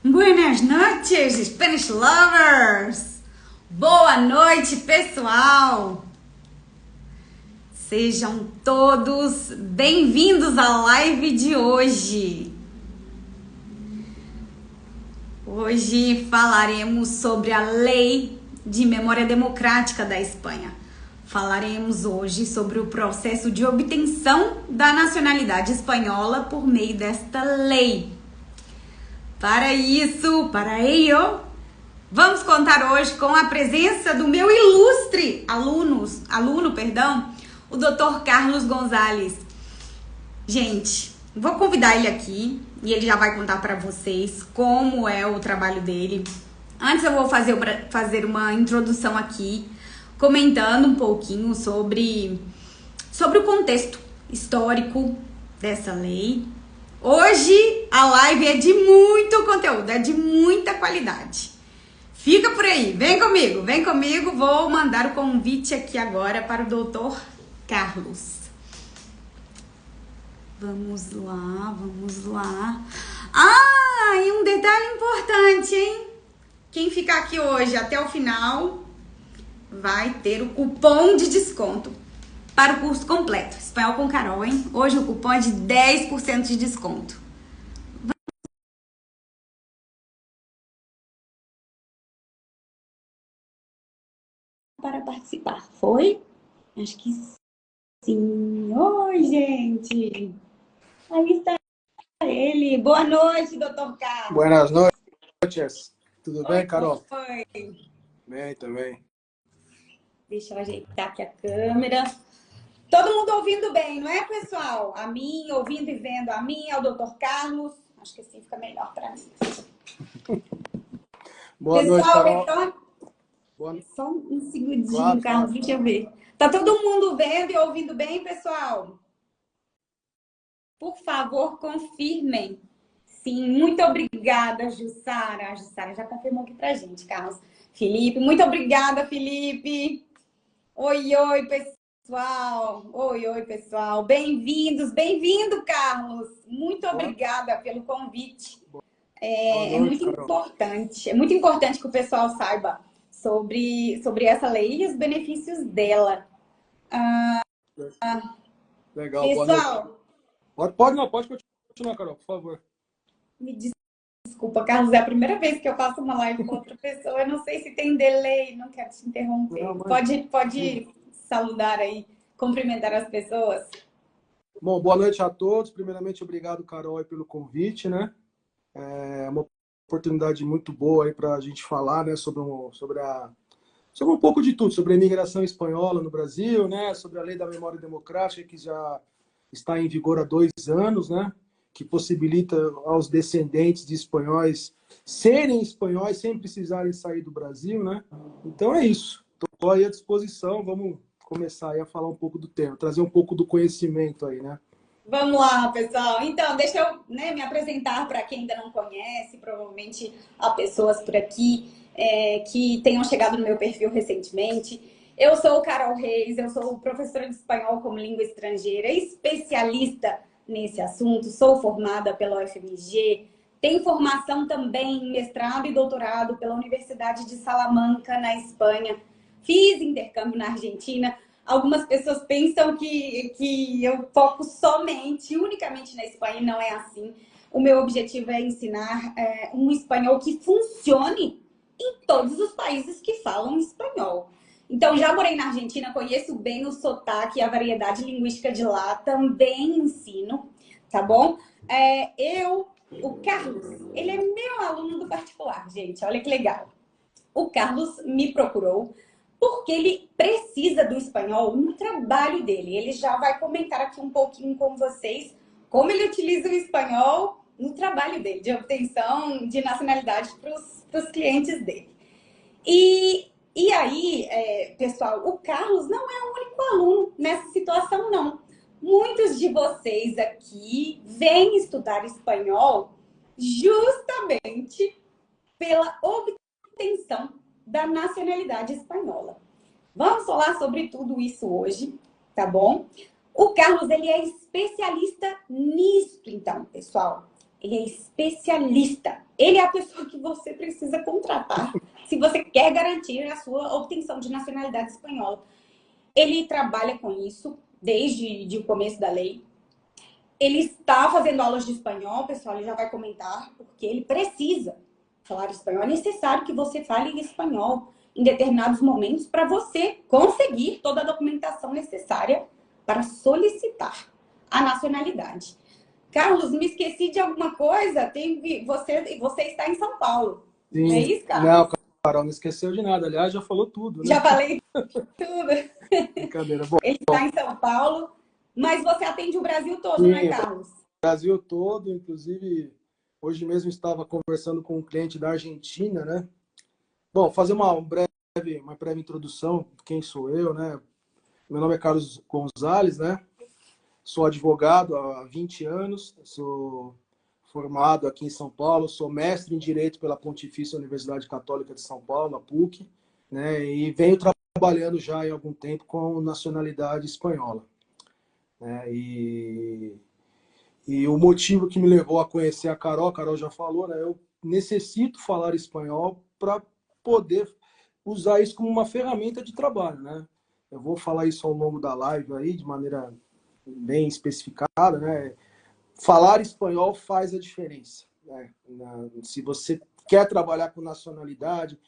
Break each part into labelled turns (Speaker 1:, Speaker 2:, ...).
Speaker 1: Buenas noches, Spanish lovers! Boa noite, pessoal! Sejam todos bem-vindos à live de hoje. Hoje falaremos sobre a Lei de Memória Democrática da Espanha. Falaremos hoje sobre o processo de obtenção da nacionalidade espanhola por meio desta lei. Para vamos contar hoje com a presença do meu ilustre aluno, o Dr. Carlos Gonzalez. Gente, vou convidar ele aqui e ele já vai contar para vocês como é o trabalho dele. Antes eu vou fazer uma introdução aqui, comentando um pouquinho sobre o contexto histórico dessa lei. Hoje a live é de muito conteúdo, é de muita qualidade. Fica por aí, vem comigo. Vou mandar o convite aqui agora para o Dr. Carlos. Vamos lá. Ah, e um detalhe importante, hein? Quem ficar aqui hoje até o final vai ter o cupom de desconto para o curso completo. Espanhol com Carol, hein? Hoje o cupom é de 10% de desconto. Para participar, foi? Acho que sim. Oi, gente! Aí está ele. Boa noite, Dr. Carlos.
Speaker 2: Buenas noches. Tudo bem, Carol?
Speaker 1: Oi.
Speaker 2: Bem, também.
Speaker 1: Deixa eu ajeitar aqui a câmera. Todo mundo ouvindo bem, não é, pessoal? A mim, ouvindo e vendo a mim, ao Dr. Carlos. Acho que assim fica melhor para mim.
Speaker 2: Boa
Speaker 1: pessoal,
Speaker 2: noite, Carol.
Speaker 1: Então, só um segundinho,
Speaker 2: Claro,
Speaker 1: Carlos, deixa eu ver. Tá todo mundo vendo e ouvindo bem, pessoal? Por favor, confirmem. Sim, muito obrigada, Jussara. A Jussara já confirmou aqui pra gente, Carlos. Felipe, muito obrigada, Felipe. Oi, pessoal. Oi, pessoal. Bem-vindo, Carlos. Muito obrigada pelo convite. É muito importante. É muito importante que o pessoal saiba sobre essa lei e os benefícios dela.
Speaker 2: Legal,
Speaker 1: pessoal,
Speaker 2: pode continuar, Carol, por favor.
Speaker 1: Me desculpa, Carlos, é a primeira vez que eu faço uma live com outra pessoa. Eu não sei se tem delay, não quero te interromper. Não, pode saludar aí, cumprimentar as pessoas.
Speaker 2: Bom, boa noite a todos. Primeiramente, obrigado, Carol, pelo convite, né? É uma oportunidade muito boa aí para a gente falar, né, sobre um pouco de tudo, sobre a imigração espanhola no Brasil, né, sobre a Lei da Memória Democrática, que já está em vigor há 2 anos, né, que possibilita aos descendentes de espanhóis serem espanhóis sem precisarem sair do Brasil, né? Então é isso. Estou aí à disposição. Vamos começar aí a falar um pouco do tema, trazer um pouco do conhecimento aí, né?
Speaker 1: Vamos lá, pessoal. Então, deixa eu me apresentar para quem ainda não conhece. Provavelmente há pessoas por aqui que tenham chegado no meu perfil recentemente. Eu sou Carol Reis, eu sou professora de espanhol como língua estrangeira, especialista nesse assunto, sou formada pela UFMG, tenho formação também em mestrado e doutorado pela Universidade de Salamanca, na Espanha. Fiz intercâmbio na Argentina. Algumas pessoas pensam que eu foco unicamente na Espanha, e não é assim. O meu objetivo é ensinar um espanhol que funcione em todos os países que falam espanhol. Então, já morei na Argentina, conheço bem o sotaque e a variedade linguística de lá, também ensino, tá bom? O Carlos, ele é meu aluno do particular, gente, olha que legal. O Carlos me procurou porque ele precisa do espanhol no trabalho dele. Ele já vai comentar aqui um pouquinho com vocês como ele utiliza o espanhol no trabalho dele, de obtenção de nacionalidade para os clientes dele. E aí, pessoal, o Carlos não é o único aluno nessa situação, não. Muitos de vocês aqui vêm estudar espanhol justamente pela obtenção da nacionalidade espanhola. Vamos falar sobre tudo isso hoje, tá bom? O Carlos, ele é especialista nisso, então, pessoal. Ele é especialista. Ele é a pessoa que você precisa contratar se você quer garantir a sua obtenção de nacionalidade espanhola. Ele trabalha com isso desde o começo da lei. Ele está fazendo aulas de espanhol, pessoal, ele já vai comentar, porque ele precisa falar espanhol. É necessário que você fale espanhol em determinados momentos para você conseguir toda a documentação necessária para solicitar a nacionalidade. Carlos, me esqueci de alguma coisa? Você está em São Paulo.
Speaker 2: Sim.
Speaker 1: Não é isso, Carlos?
Speaker 2: Não, Carol, não esqueceu de nada. Aliás, já falou tudo, né?
Speaker 1: Já falei tudo.
Speaker 2: Brincadeira. Bom,
Speaker 1: ele está em São Paulo, mas você atende o Brasil todo,
Speaker 2: sim,
Speaker 1: não é, Carlos?
Speaker 2: O Brasil todo, inclusive, hoje mesmo estava conversando com um cliente da Argentina, né? Bom, fazer uma breve introdução, quem sou eu, né? Meu nome é Carlos Gonzalez, né? Sou advogado há 20 anos, sou formado aqui em São Paulo, sou mestre em Direito pela Pontifícia Universidade Católica de São Paulo, a PUC, né? E venho trabalhando já há algum tempo com nacionalidade espanhola, né? E o motivo que me levou a conhecer a Carol já falou, né? Eu necessito falar espanhol para poder usar isso como uma ferramenta de trabalho, né? Eu vou falar isso ao longo da live aí, de maneira bem especificada, né? Falar espanhol faz a diferença, né? Se você quer trabalhar com nacionalidade,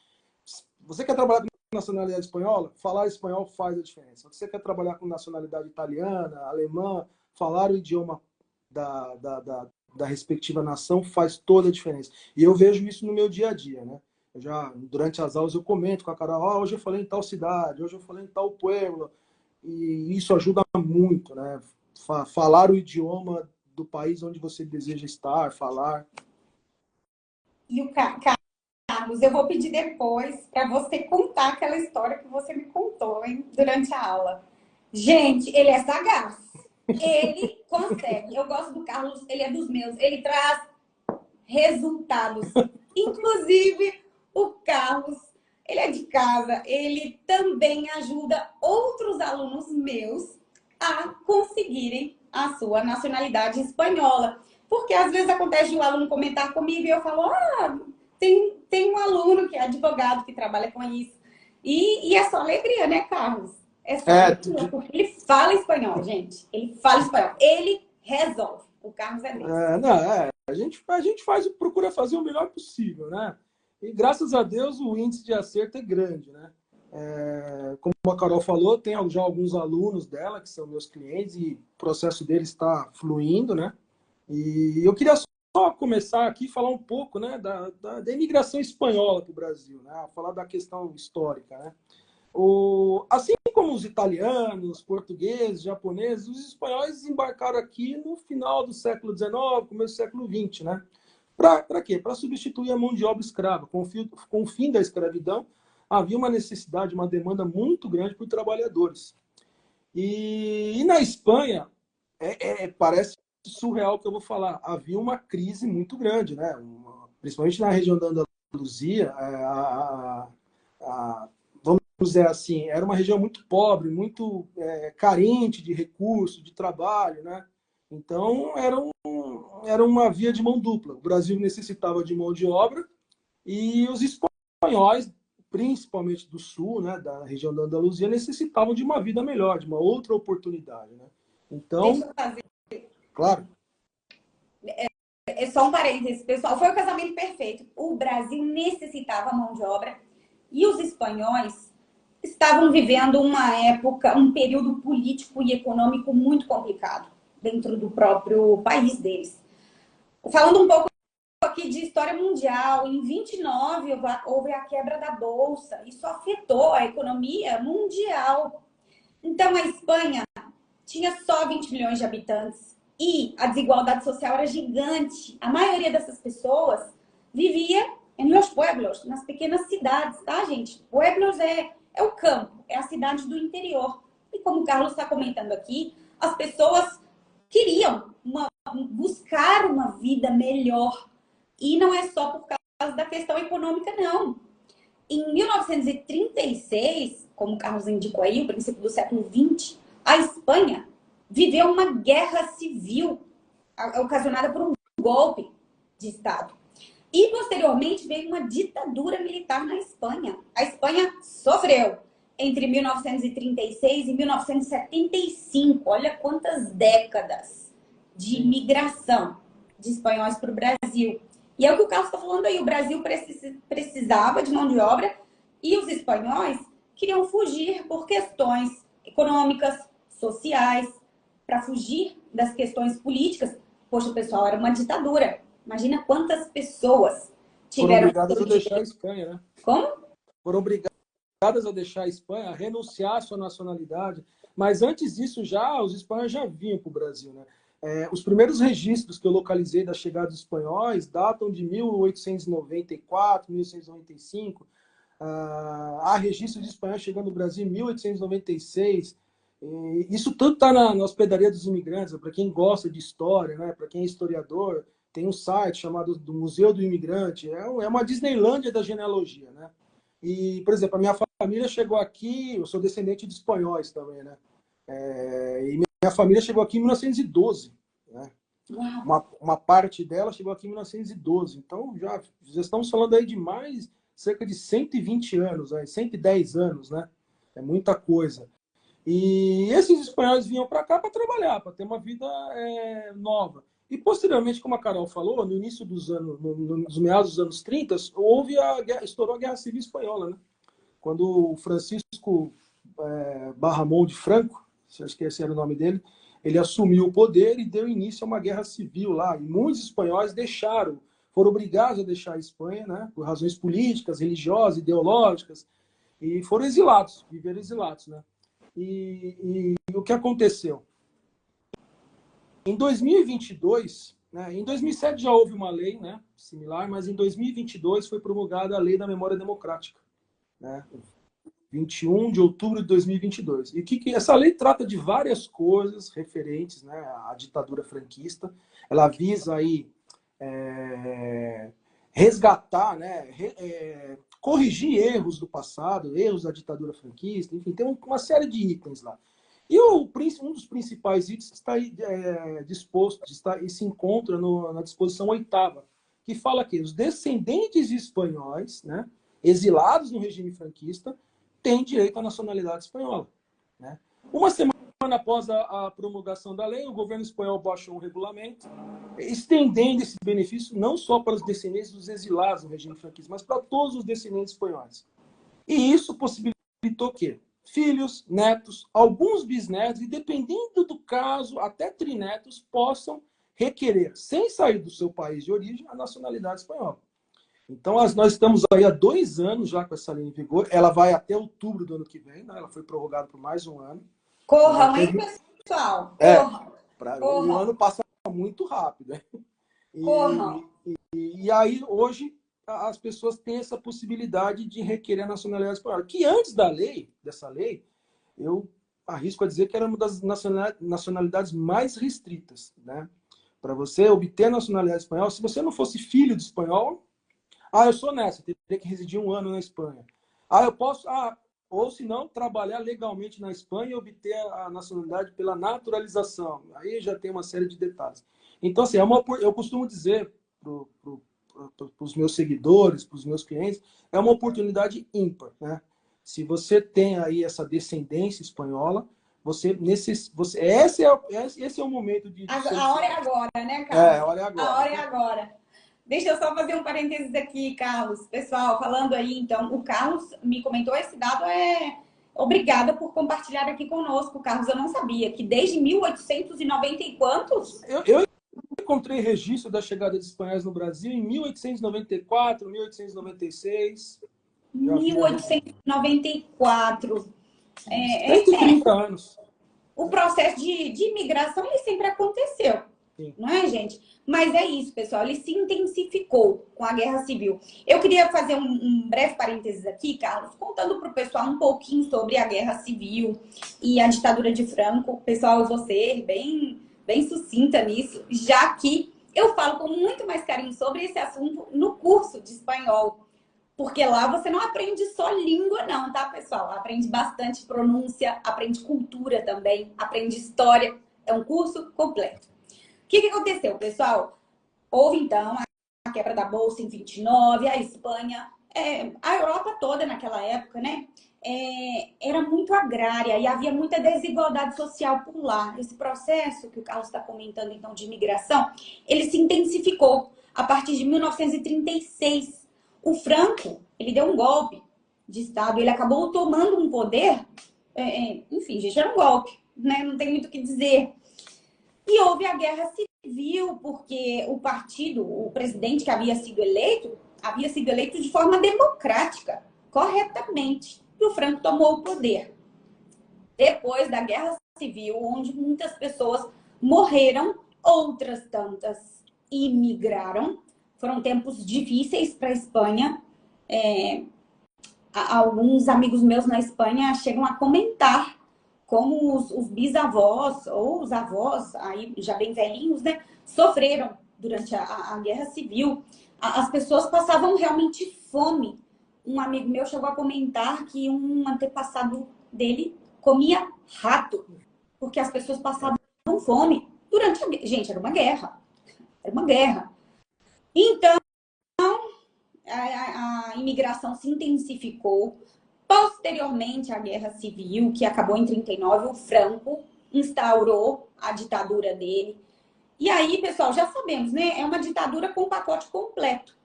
Speaker 2: você quer trabalhar com nacionalidade espanhola, falar espanhol faz a diferença. Se você quer trabalhar com nacionalidade italiana, alemã, falar o idioma da respectiva nação faz toda a diferença. E eu vejo isso no meu dia a dia, né? Durante as aulas eu comento com a Carol, hoje eu falei em tal cidade, hoje eu falei em tal pueblo, e isso ajuda muito, né? Falar o idioma do país onde você deseja estar, falar.
Speaker 1: E o Carlos, eu vou pedir depois para você contar aquela história que você me contou, hein, durante a aula. Gente, ele é sagaz. Ele consegue. Eu gosto do Carlos, ele é dos meus. Ele traz resultados. Inclusive, o Carlos, ele é de casa, ele também ajuda outros alunos meus a conseguirem a sua nacionalidade espanhola. Porque às vezes acontece de um aluno comentar comigo e eu falo, tem um aluno que é advogado que trabalha com isso. E é só alegria, né, Carlos? É só alegria, porque ele fala espanhol, gente. Ele fala espanhol. Ele resolve. O Carlos é desse.
Speaker 2: A gente procura fazer o melhor possível, né? E graças a Deus o índice de acerto é grande, né? Como a Carol falou, tem já alguns alunos dela que são meus clientes e o processo deles está fluindo, né? E eu queria só começar aqui a falar um pouco, né, da imigração espanhola para o Brasil, né? Falar da questão histórica, né? Assim como os italianos, portugueses, japoneses, os espanhóis embarcaram aqui no final do século XIX, começo do século XX, né? Para quê? Para substituir a mão de obra escrava. Com o fim da escravidão, havia uma necessidade, uma demanda muito grande por trabalhadores. E na Espanha, parece surreal o que eu vou falar, havia uma crise muito grande, né? Principalmente na região da Andaluzia, vamos dizer assim, era uma região muito pobre, muito carente de recursos, de trabalho, né? Então, era uma via de mão dupla. O Brasil necessitava de mão de obra e os espanhóis, principalmente do sul, né, da região da Andaluzia, necessitavam de uma vida melhor, de uma outra oportunidade, né? Então,
Speaker 1: deixa eu fazer.
Speaker 2: Claro.
Speaker 1: É só um parênteses, pessoal. Foi o casamento perfeito. O Brasil necessitava mão de obra e os espanhóis estavam vivendo uma época, um período político e econômico muito complicado dentro do próprio país deles. Falando um pouco aqui de história mundial, em 29 houve a quebra da Bolsa. Isso afetou a economia mundial. Então, a Espanha tinha só 20 milhões de habitantes e a desigualdade social era gigante. A maioria dessas pessoas vivia em los pueblos, nas pequenas cidades, tá, gente? Pueblos é o campo, é a cidade do interior. E como o Carlos está comentando aqui, as pessoas queriam buscar uma vida melhor. E não é só por causa da questão econômica, não. Em 1936, como o Carlos indicou aí, o princípio do século XX, a Espanha viveu uma guerra civil ocasionada por um golpe de Estado. E, posteriormente, veio uma ditadura militar na Espanha. A Espanha sofreu entre 1936 e 1975. Olha quantas décadas de imigração de espanhóis para o Brasil. E é o que o Carlos está falando aí. O Brasil precisava de mão de obra e os espanhóis queriam fugir por questões econômicas, sociais, para fugir das questões políticas. Poxa, pessoal, era uma ditadura. Imagina quantas pessoas tiveram...
Speaker 2: Foram obrigadas a deixar a Espanha, né?
Speaker 1: Como?
Speaker 2: Foram obrigadas a deixar a Espanha, a renunciar à sua nacionalidade. Mas antes disso, os espanhóis já vinham para o Brasil, né? Os primeiros registros que eu localizei da chegada dos espanhóis datam de 1894, 1895. Há registros de espanhóis chegando no Brasil em 1896. Isso tudo está na Hospedaria dos Imigrantes. Para quem gosta de história, né? Para quem é historiador, tem um site chamado do Museu do Imigrante. É uma Disneylândia da genealogia, né? E, por exemplo, a minha família chegou aqui, eu sou descendente de espanhóis também, né? E minha família chegou aqui em 1912, né? Uma parte dela chegou aqui em 1912. Então, já estamos falando aí de cerca de 120 anos, 110 anos, né? É muita coisa. E esses espanhóis vinham para cá para trabalhar, para ter uma vida nova. E, posteriormente, como a Carol falou, no início dos anos, nos meados dos anos 30, estourou a Guerra Civil Espanhola, né? Quando o Francisco Barramon de Franco, se eu esquecer o nome dele, ele assumiu o poder e deu início a uma guerra civil lá. E muitos espanhóis foram obrigados a deixar a Espanha, né? Por razões políticas, religiosas, ideológicas, e foram exilados, viveram exilados, né? E o que aconteceu? Em 2022, né, em 2007 já houve uma lei, né, similar, mas em 2022 foi promulgada a Lei da Memória Democrática, né, 21 de outubro de 2022. E essa lei trata de várias coisas referentes, né, à ditadura franquista. Ela visa aí resgatar, né, corrigir erros do passado, erros da ditadura franquista, enfim, tem uma série de itens lá. E um dos principais itens está aí disposto, e se encontra na disposição 8ª, que fala que os descendentes espanhóis, né, exilados no regime franquista, têm direito à nacionalidade espanhola, né? Uma semana após a promulgação da lei, o governo espanhol baixou um regulamento estendendo esse benefício não só para os descendentes dos exilados no regime franquista, mas para todos os descendentes espanhóis. E isso possibilitou o quê? Filhos, netos, alguns bisnetos, e dependendo do caso, até trinetos, possam requerer, sem sair do seu país de origem, a nacionalidade espanhola. Então, nós estamos aí há 2 anos já com essa lei em vigor. Ela vai até outubro do ano que vem, né? Ela foi prorrogada por mais um ano.
Speaker 1: Corram, hein, pessoal? Corram.
Speaker 2: O ano passa muito rápido, né?
Speaker 1: Corram.
Speaker 2: E aí, hoje, as pessoas têm essa possibilidade de requerer a nacionalidade espanhola, que antes dessa lei, eu arrisco a dizer que era uma das nacionalidades mais restritas, né? Para você obter a nacionalidade espanhola, se você não fosse filho de espanhol, eu sou nessa, teria que residir 1 ano na Espanha. Eu posso, ou se não, trabalhar legalmente na Espanha e obter a nacionalidade pela naturalização. Aí já tem uma série de detalhes. Então, assim, eu costumo dizer para os meus seguidores, para os meus clientes, é uma oportunidade ímpar, né? Se você tem aí essa descendência espanhola, esse é o momento de...
Speaker 1: A hora é agora, né, Carlos?
Speaker 2: A hora é agora.
Speaker 1: A hora é agora. Deixa eu só fazer um parênteses aqui, Carlos. Pessoal, falando aí, então, o Carlos me comentou, esse dado Obrigada por compartilhar aqui conosco, Carlos. Eu não sabia que desde 1890 e quantos?
Speaker 2: Eu encontrei registro da chegada de espanhóis no Brasil em 1894, 1896.
Speaker 1: 1894.
Speaker 2: 130 anos.
Speaker 1: O processo de imigração, ele sempre aconteceu. Sim. Não é, gente? Mas é isso, pessoal. Ele se intensificou com a Guerra Civil. Eu queria fazer um breve parênteses aqui, Carlos, contando para o pessoal um pouquinho sobre a Guerra Civil e a ditadura de Franco. Pessoal, eu vou ser bem sucinta nisso, já que eu falo com muito mais carinho sobre esse assunto no curso de espanhol. Porque lá você não aprende só língua, não, tá, pessoal? Aprende bastante pronúncia, aprende cultura também, aprende história. É um curso completo. O que aconteceu, pessoal? Houve, então, quebra da Bolsa em 29, a Espanha, a Europa toda naquela época, né? Era muito agrária e havia muita desigualdade social por lá. Esse processo que o Carlos está comentando, então, de imigração, ele se intensificou a partir de 1936. O Franco, ele deu um golpe de Estado, ele acabou tomando um poder, enfim, gente, era um golpe, né? Não tem muito o que dizer. E houve a guerra civil, porque o presidente que havia sido eleito de forma democrática, corretamente. E o Franco tomou o poder. Depois da guerra civil, onde muitas pessoas morreram, outras tantas imigraram. Foram tempos difíceis para a Espanha. Alguns amigos meus na Espanha chegam a comentar como os bisavós ou os avós, aí já bem velhinhos, né, sofreram durante a Guerra Civil. As pessoas passavam realmente fome. Um amigo meu chegou a comentar que um antepassado dele comia rato, porque as pessoas passavam fome durante a guerra. Gente, era uma guerra. Era uma guerra. Então, a imigração se intensificou. Posteriormente à Guerra Civil, que acabou em 39, o Franco instaurou a ditadura dele. E aí, pessoal, já sabemos, né? É uma ditadura com pacote completo.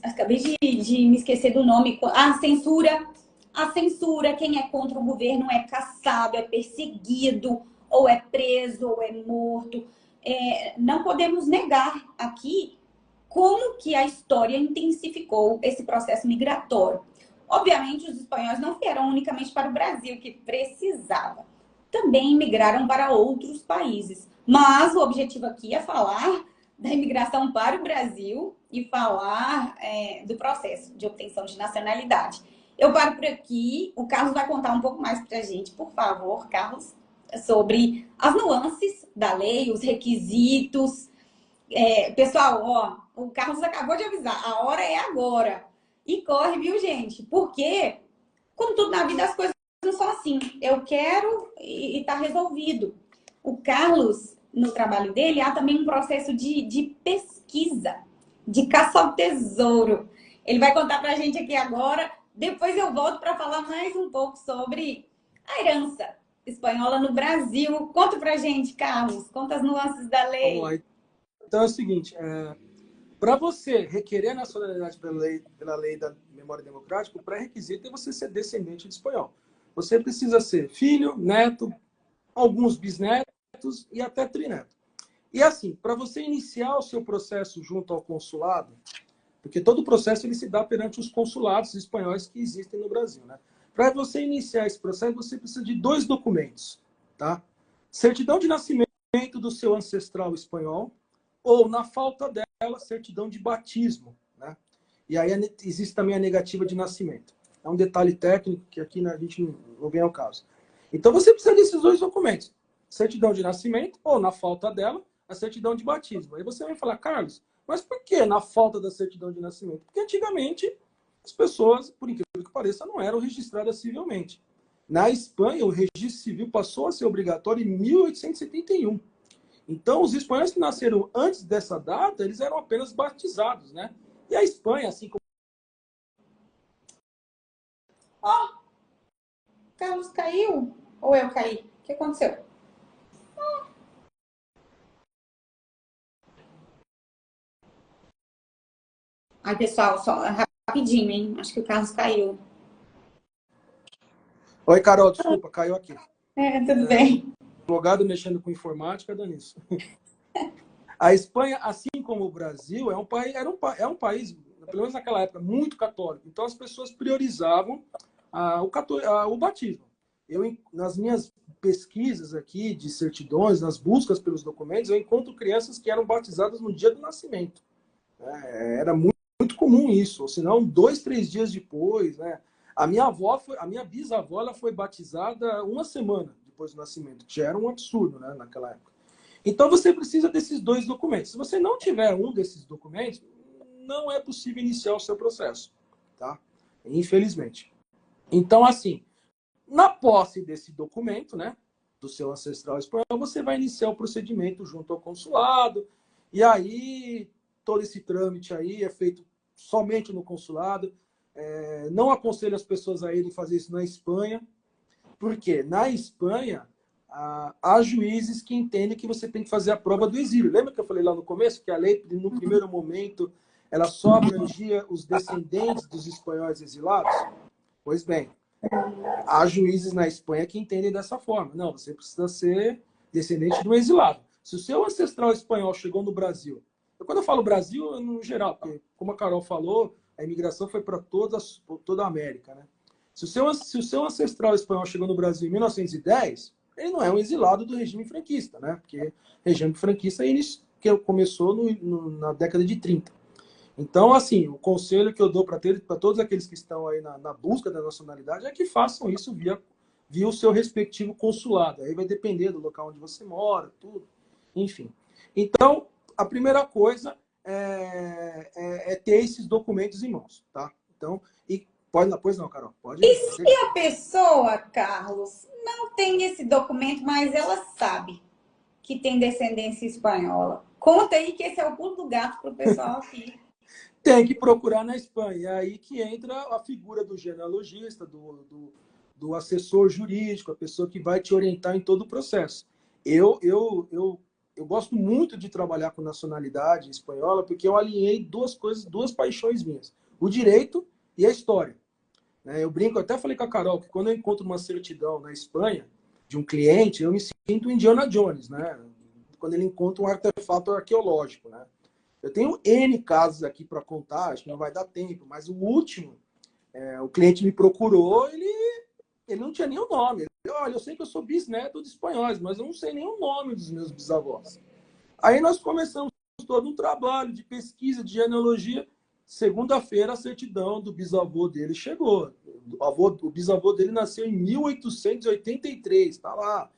Speaker 1: Acabei de me esquecer do nome. A censura. A censura, quem é contra o governo é caçado, é perseguido, ou é preso, ou é morto. Não podemos negar aqui como que a história intensificou esse processo migratório. Obviamente, os espanhóis não vieram unicamente para o Brasil, que precisava. Também migraram para outros países. Mas o objetivo aqui é falar da imigração para o Brasil e falar do processo de obtenção de nacionalidade. Eu paro por aqui. O Carlos vai contar um pouco mais para a gente, por favor, Carlos, sobre as nuances da lei, os requisitos. Pessoal, ó, o Carlos acabou de avisar, a hora é agora. E corre, viu, gente? Porque, como tudo na vida, as coisas não são assim. Eu quero e tá resolvido. O Carlos, no trabalho dele, há também um processo de pesquisa, de caça ao tesouro. Ele vai contar pra gente aqui agora. Depois eu volto para falar mais um pouco sobre a herança espanhola no Brasil. Conta pra gente, Carlos. Conta as nuances da lei.
Speaker 2: Vamos lá. Então é o seguinte, para você requerer a nacionalidade pela lei da memória democrática, o pré-requisito é você ser descendente de espanhol. Você precisa ser filho, neto, alguns bisnetos e até trineto. E assim, para você iniciar o seu processo junto ao consulado, porque todo o processo ele se dá perante os consulados espanhóis que existem no Brasil, né? Para você iniciar esse processo, você precisa de 2 documentos, tá? Certidão de nascimento do seu ancestral espanhol, ou, na falta dela, certidão de batismo, né? E aí existe também a negativa de nascimento. É um detalhe técnico que aqui a gente não vem ao caso. Então, você precisa desses 2 documentos. Certidão de nascimento, ou, na falta dela, a certidão de batismo. Aí você vai falar, Carlos, mas por que na falta da certidão de nascimento? Porque antigamente as pessoas, por incrível que pareça, não eram registradas civilmente. Na Espanha, o registro civil passou a ser obrigatório em 1871. Então, os espanhóis que nasceram antes dessa data, eles eram apenas batizados, né? E a Espanha, assim como...
Speaker 1: Ó, Carlos caiu? Ou eu caí? O que aconteceu? Ai, pessoal, só rapidinho, hein? Acho que o Carlos caiu.
Speaker 2: Oi, Carol, desculpa, caiu aqui.
Speaker 1: Tudo bem.
Speaker 2: Advogado mexendo com informática, dá nisso. A Espanha, assim como o Brasil, é um país, pelo menos naquela época, muito católico. Então, as pessoas priorizavam o batismo. Nas minhas pesquisas aqui de certidões, nas buscas pelos documentos, eu encontro crianças que eram batizadas no dia do nascimento. Era muito comum isso, ou senão 2, 3 dias depois, né? A minha bisavó, ela foi batizada 1 semana depois do nascimento, que já era um absurdo, né, naquela época. Então você precisa desses 2 documentos. Se você não tiver um desses documentos, não é possível iniciar o seu processo, tá? Infelizmente. Então, assim, na posse desse documento, né, do seu ancestral espanhol, você vai iniciar o procedimento junto ao consulado. E aí, todo esse trâmite aí é feito somente no consulado. Não aconselho as pessoas a irem fazer isso na Espanha, porque na Espanha há juízes que entendem que você tem que fazer a prova do exílio. Lembra que eu falei lá no começo que a lei, no primeiro momento, ela só abrangia os descendentes dos espanhóis exilados? Pois bem, há juízes na Espanha que entendem dessa forma. Não, você precisa ser descendente de um exilado. Se o seu ancestral espanhol chegou no Brasil, quando eu falo Brasil, no geral, porque, como a Carol falou, a imigração foi para toda a América, né? Se o seu ancestral espanhol chegou no Brasil em 1910, ele não é um exilado do regime franquista, né? Porque o regime franquista que começou na década de 30. Então, assim, o conselho que eu dou para todos aqueles que estão aí na busca da nacionalidade é que façam isso via o seu respectivo consulado. Aí vai depender do local onde você mora, tudo, enfim. Então, a primeira coisa é ter esses documentos em mãos, tá? Então, pois não, Carol, pode.
Speaker 1: E se a pessoa, Carlos, não tem esse documento, mas ela sabe que tem descendência espanhola? Conta aí que esse é o pulo do gato para o pessoal aqui.
Speaker 2: Tem que procurar na Espanha. É aí que entra a figura do genealogista, do assessor jurídico, a pessoa que vai te orientar em todo o processo. Eu gosto muito de trabalhar com nacionalidade espanhola, porque eu alinhei duas paixões minhas: o direito e a história. Eu brinco, eu até falei com a Carol, que quando eu encontro uma certidão na Espanha de um cliente, eu me sinto Indiana Jones, né? Quando ele encontra um artefato arqueológico, né? Eu tenho N casos aqui para contar, acho que não vai dar tempo, mas o último, o cliente me procurou, ele não tinha nem o nome. Olha, eu sei que eu sou bisneto de espanhóis, mas eu não sei nem o nome dos meus bisavós. Aí nós começamos todo um trabalho de pesquisa, de genealogia. Segunda-feira, a certidão do bisavô dele chegou. O bisavô dele nasceu em 1883, está lá,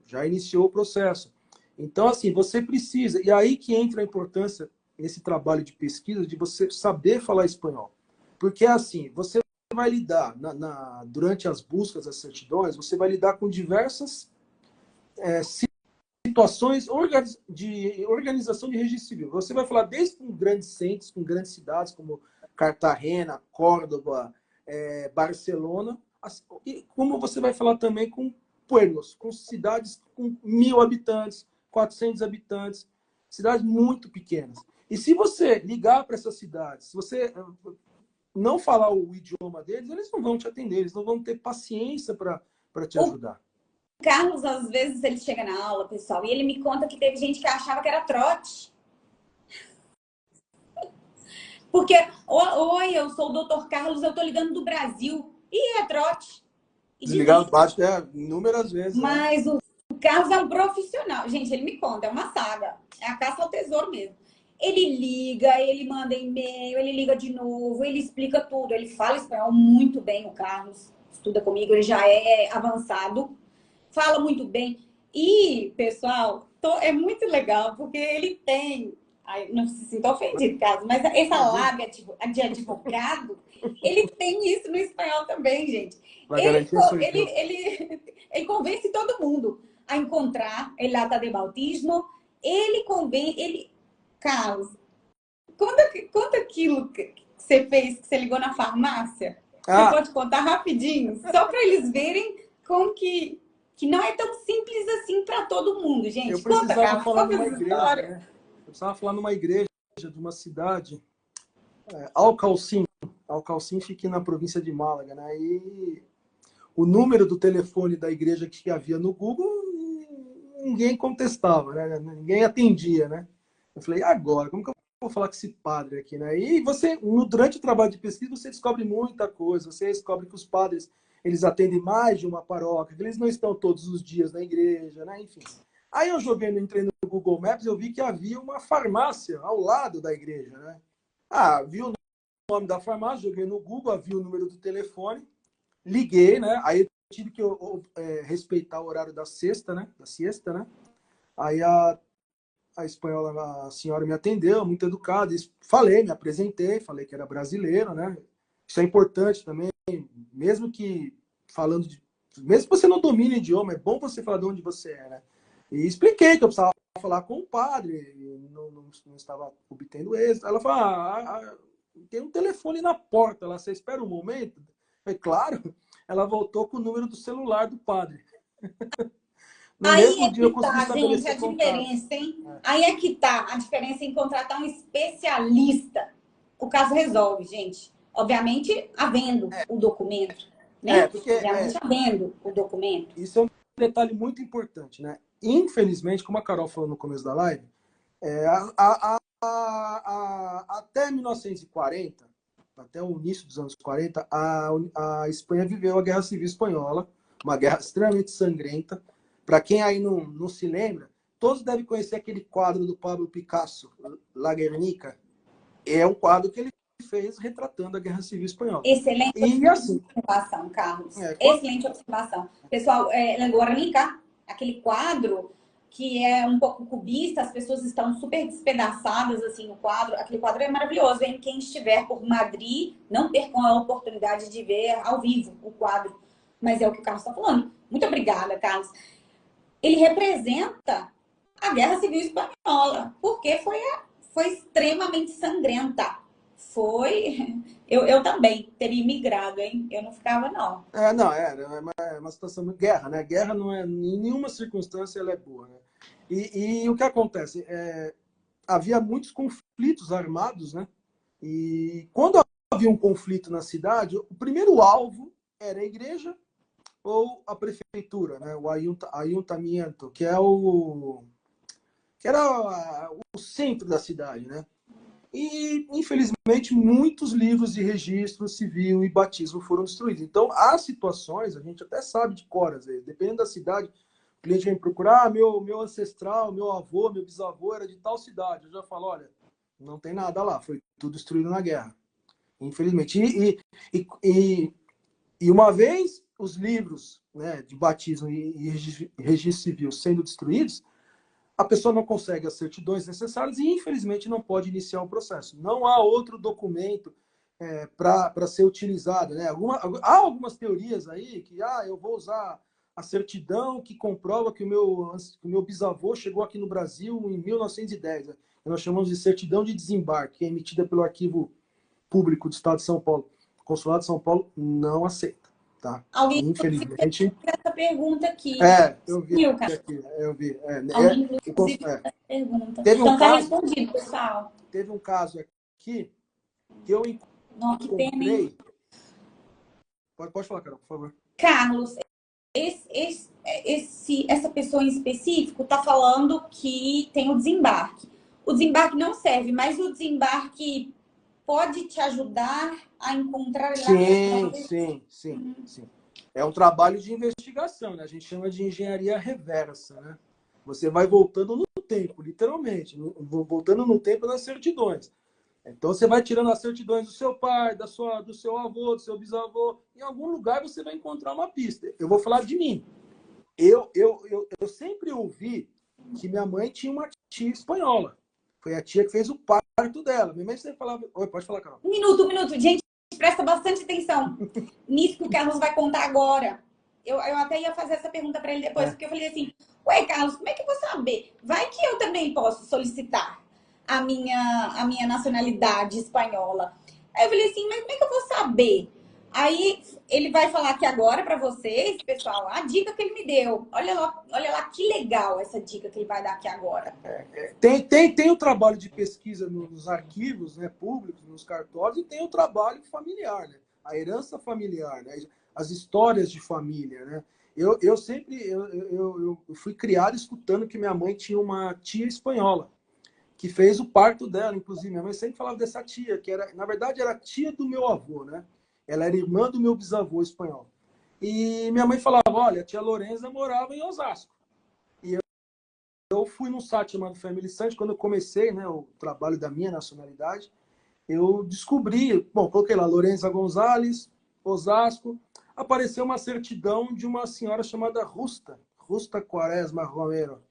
Speaker 2: já iniciou o processo. Então, assim, você precisa, e aí que entra a importância nesse trabalho de pesquisa, de você saber falar espanhol. Porque, assim, você vai lidar, durante as buscas das certidões, você vai lidar com diversas situações de organização de registro civil. Você vai falar desde com grandes centros, com grandes cidades, como Cartagena, Córdoba, Barcelona, e como você vai falar também com pueblos, com cidades com 1.000 habitantes, 400 habitantes, cidades muito pequenas. E se você ligar para essas cidades, se você não falar o idioma deles, eles não vão te atender, eles não vão ter paciência para te ajudar.
Speaker 1: O Carlos, às vezes, ele chega na aula, pessoal, e ele me conta que teve gente que achava que era trote. Porque, oi, eu sou o doutor Carlos, eu tô ligando do Brasil. E é trote.
Speaker 2: Desligado baixo inúmeras vezes.
Speaker 1: Mas né? O Carlos é um profissional. Gente, ele me conta, é uma saga. É a caça ao tesouro mesmo. Ele liga, ele manda e-mail, ele liga de novo, ele explica tudo. Ele fala espanhol muito bem, o Carlos. Estuda comigo, ele já é avançado. Fala muito bem. E, pessoal, é muito legal, porque ele tem... Ai, não se sinta ofendido, Carlos, mas essa lábia de advogado, ele tem isso no espanhol também, gente. Ele convence todo mundo a encontrar a data de bautismo. Ele convence... Carlos, conta aquilo que você fez, que você ligou na farmácia. Você pode contar rapidinho? Só para eles verem como que não é tão simples assim para todo mundo, gente.
Speaker 2: Eu precisava falar numa igreja, né? Eu precisava falar numa igreja de uma cidade, Alcalcim. Alcalcim fica na província de Málaga, né? E o número do telefone da igreja que havia no Google, ninguém contestava, né? Ninguém atendia, né? Eu falei, agora, como que eu vou falar com esse padre aqui, né? E você, durante o trabalho de pesquisa, você descobre muita coisa. Você descobre que os padres, eles atendem mais de uma paróquia, que eles não estão todos os dias na igreja, né? Enfim. Aí eu entrei no Google Maps e eu vi que havia uma farmácia ao lado da igreja, né? Vi o nome da farmácia, joguei no Google, vi o número do telefone, liguei, né? Aí eu tive que respeitar o horário da siesta, né? Aí a espanhola, a senhora me atendeu, muito educada, me apresentei, falei que era brasileiro, né? Isso é importante também, mesmo que mesmo que você não domine o idioma, é bom você falar de onde você é, né? E expliquei que eu precisava falar com o padre, e não estava obtendo êxito. Ela falou, tem um telefone na porta lá, você espera um momento? Foi claro, ela voltou com o número do celular do padre. No
Speaker 1: Aí
Speaker 2: mesmo
Speaker 1: é
Speaker 2: dia eu
Speaker 1: que
Speaker 2: consegui
Speaker 1: tá, gente, a
Speaker 2: estabelecer contato.
Speaker 1: diferença, hein? Aí é que tá a diferença em contratar um especialista. O caso resolve, gente. Obviamente, havendo o documento, né?
Speaker 2: Porque
Speaker 1: Obviamente, havendo o documento.
Speaker 2: isso é um detalhe muito importante, né? Infelizmente, como a Carol falou no começo da live, até 1940, até o início dos anos 40, a Espanha viveu a Guerra Civil Espanhola, uma guerra extremamente sangrenta. Para quem aí não se lembra, todos devem conhecer aquele quadro do Pablo Picasso, La Guernica. É um quadro que ele fez retratando a Guerra Civil Espanhola.
Speaker 1: Excelente
Speaker 2: E assim,
Speaker 1: observação, Carlos. Excelente observação. Pessoal, La Guernica, aquele quadro que é um pouco cubista, as pessoas estão super despedaçadas assim no quadro. Aquele quadro é maravilhoso, hein? Quem estiver por Madrid, não percam a oportunidade de ver ao vivo o quadro. Mas é o que o Carlos está falando. Muito obrigada, Carlos. Ele representa a Guerra Civil Espanhola, porque foi extremamente sangrenta. Eu também teria migrado, hein? Eu não ficava, não.
Speaker 2: É uma situação de guerra, né? Guerra não é, em nenhuma circunstância ela é boa, né? E o que acontece? Havia muitos conflitos armados, né? E quando havia um conflito na cidade, o primeiro alvo era a igreja ou a prefeitura, né? O ayuntamiento, que era o centro da cidade, né? E, infelizmente, muitos livros de registro civil e batismo foram destruídos. Então, há situações, a gente até sabe de cor, às vezes, dependendo da cidade, o cliente vem procurar, meu ancestral, meu avô, meu bisavô era de tal cidade. Eu já falo, olha, não tem nada lá, foi tudo destruído na guerra, infelizmente. E uma vez os livros, né, de batismo e registro civil sendo destruídos, a pessoa não consegue as certidões necessárias e, infelizmente, não pode iniciar o processo. Não há outro documento para ser utilizado, né? Há algumas teorias aí que eu vou usar a certidão que comprova que o meu bisavô chegou aqui no Brasil em 1910. Né? Nós chamamos de certidão de desembarque, que é emitida pelo Arquivo Público do Estado de São Paulo. O Consulado de São Paulo não aceita. Tá?
Speaker 1: Alguém
Speaker 2: Infelizmente.
Speaker 1: essa pergunta aqui.
Speaker 2: Eu vi aqui. Eu vi.
Speaker 1: Alguém inclusive essa pergunta.
Speaker 2: Teve
Speaker 1: Então
Speaker 2: um
Speaker 1: tá
Speaker 2: caso,
Speaker 1: respondido, pessoal.
Speaker 2: Teve um caso aqui que eu
Speaker 1: Não, que pena, hein?
Speaker 2: Pode falar, Carol, por favor.
Speaker 1: Carlos, essa pessoa em específico está falando que tem o desembarque. O desembarque não serve, mas o desembarque pode te ajudar a encontrar...
Speaker 2: Sim. É um trabalho de investigação, né? A gente chama de engenharia reversa, né? Você vai voltando no tempo, literalmente, voltando no tempo nas certidões. Então você vai tirando as certidões do seu pai, do seu avô, do seu bisavô. Em algum lugar você vai encontrar uma pista. Eu vou falar de mim. Eu sempre ouvi que minha mãe tinha uma tia espanhola. Foi a tia que fez o parto dela. Minha mãe sempre falava... Oi, pode falar, Carol.
Speaker 1: Um minuto. Gente, presta bastante atenção nisso que o Carlos vai contar agora. Eu até ia fazer essa pergunta para ele depois, porque eu falei assim, ué, Carlos, como é que eu vou saber? Vai que eu também posso solicitar a minha nacionalidade espanhola. Aí eu falei assim, mas como é que eu vou saber? Aí ele vai falar aqui agora para vocês, pessoal, a dica que ele me deu. Olha lá que legal essa dica que ele vai dar aqui agora.
Speaker 2: Tem o trabalho de pesquisa nos arquivos, né, públicos, nos cartórios, e tem o trabalho familiar, né? A herança familiar, né? As histórias de família, né? Eu sempre fui criado escutando que minha mãe tinha uma tia espanhola que fez o parto dela, inclusive. Minha mãe sempre falava dessa tia, que na verdade era tia do meu avô, né? Ela era irmã do meu bisavô espanhol. E minha mãe falava, olha, a tia Lorenza morava em Osasco. E eu fui num site chamado Family Search, quando eu comecei, né, o trabalho da minha nacionalidade, eu descobri, coloquei lá, Lorenza Gonzalez, Osasco, apareceu uma certidão de uma senhora chamada Rusta Quaresma Romero.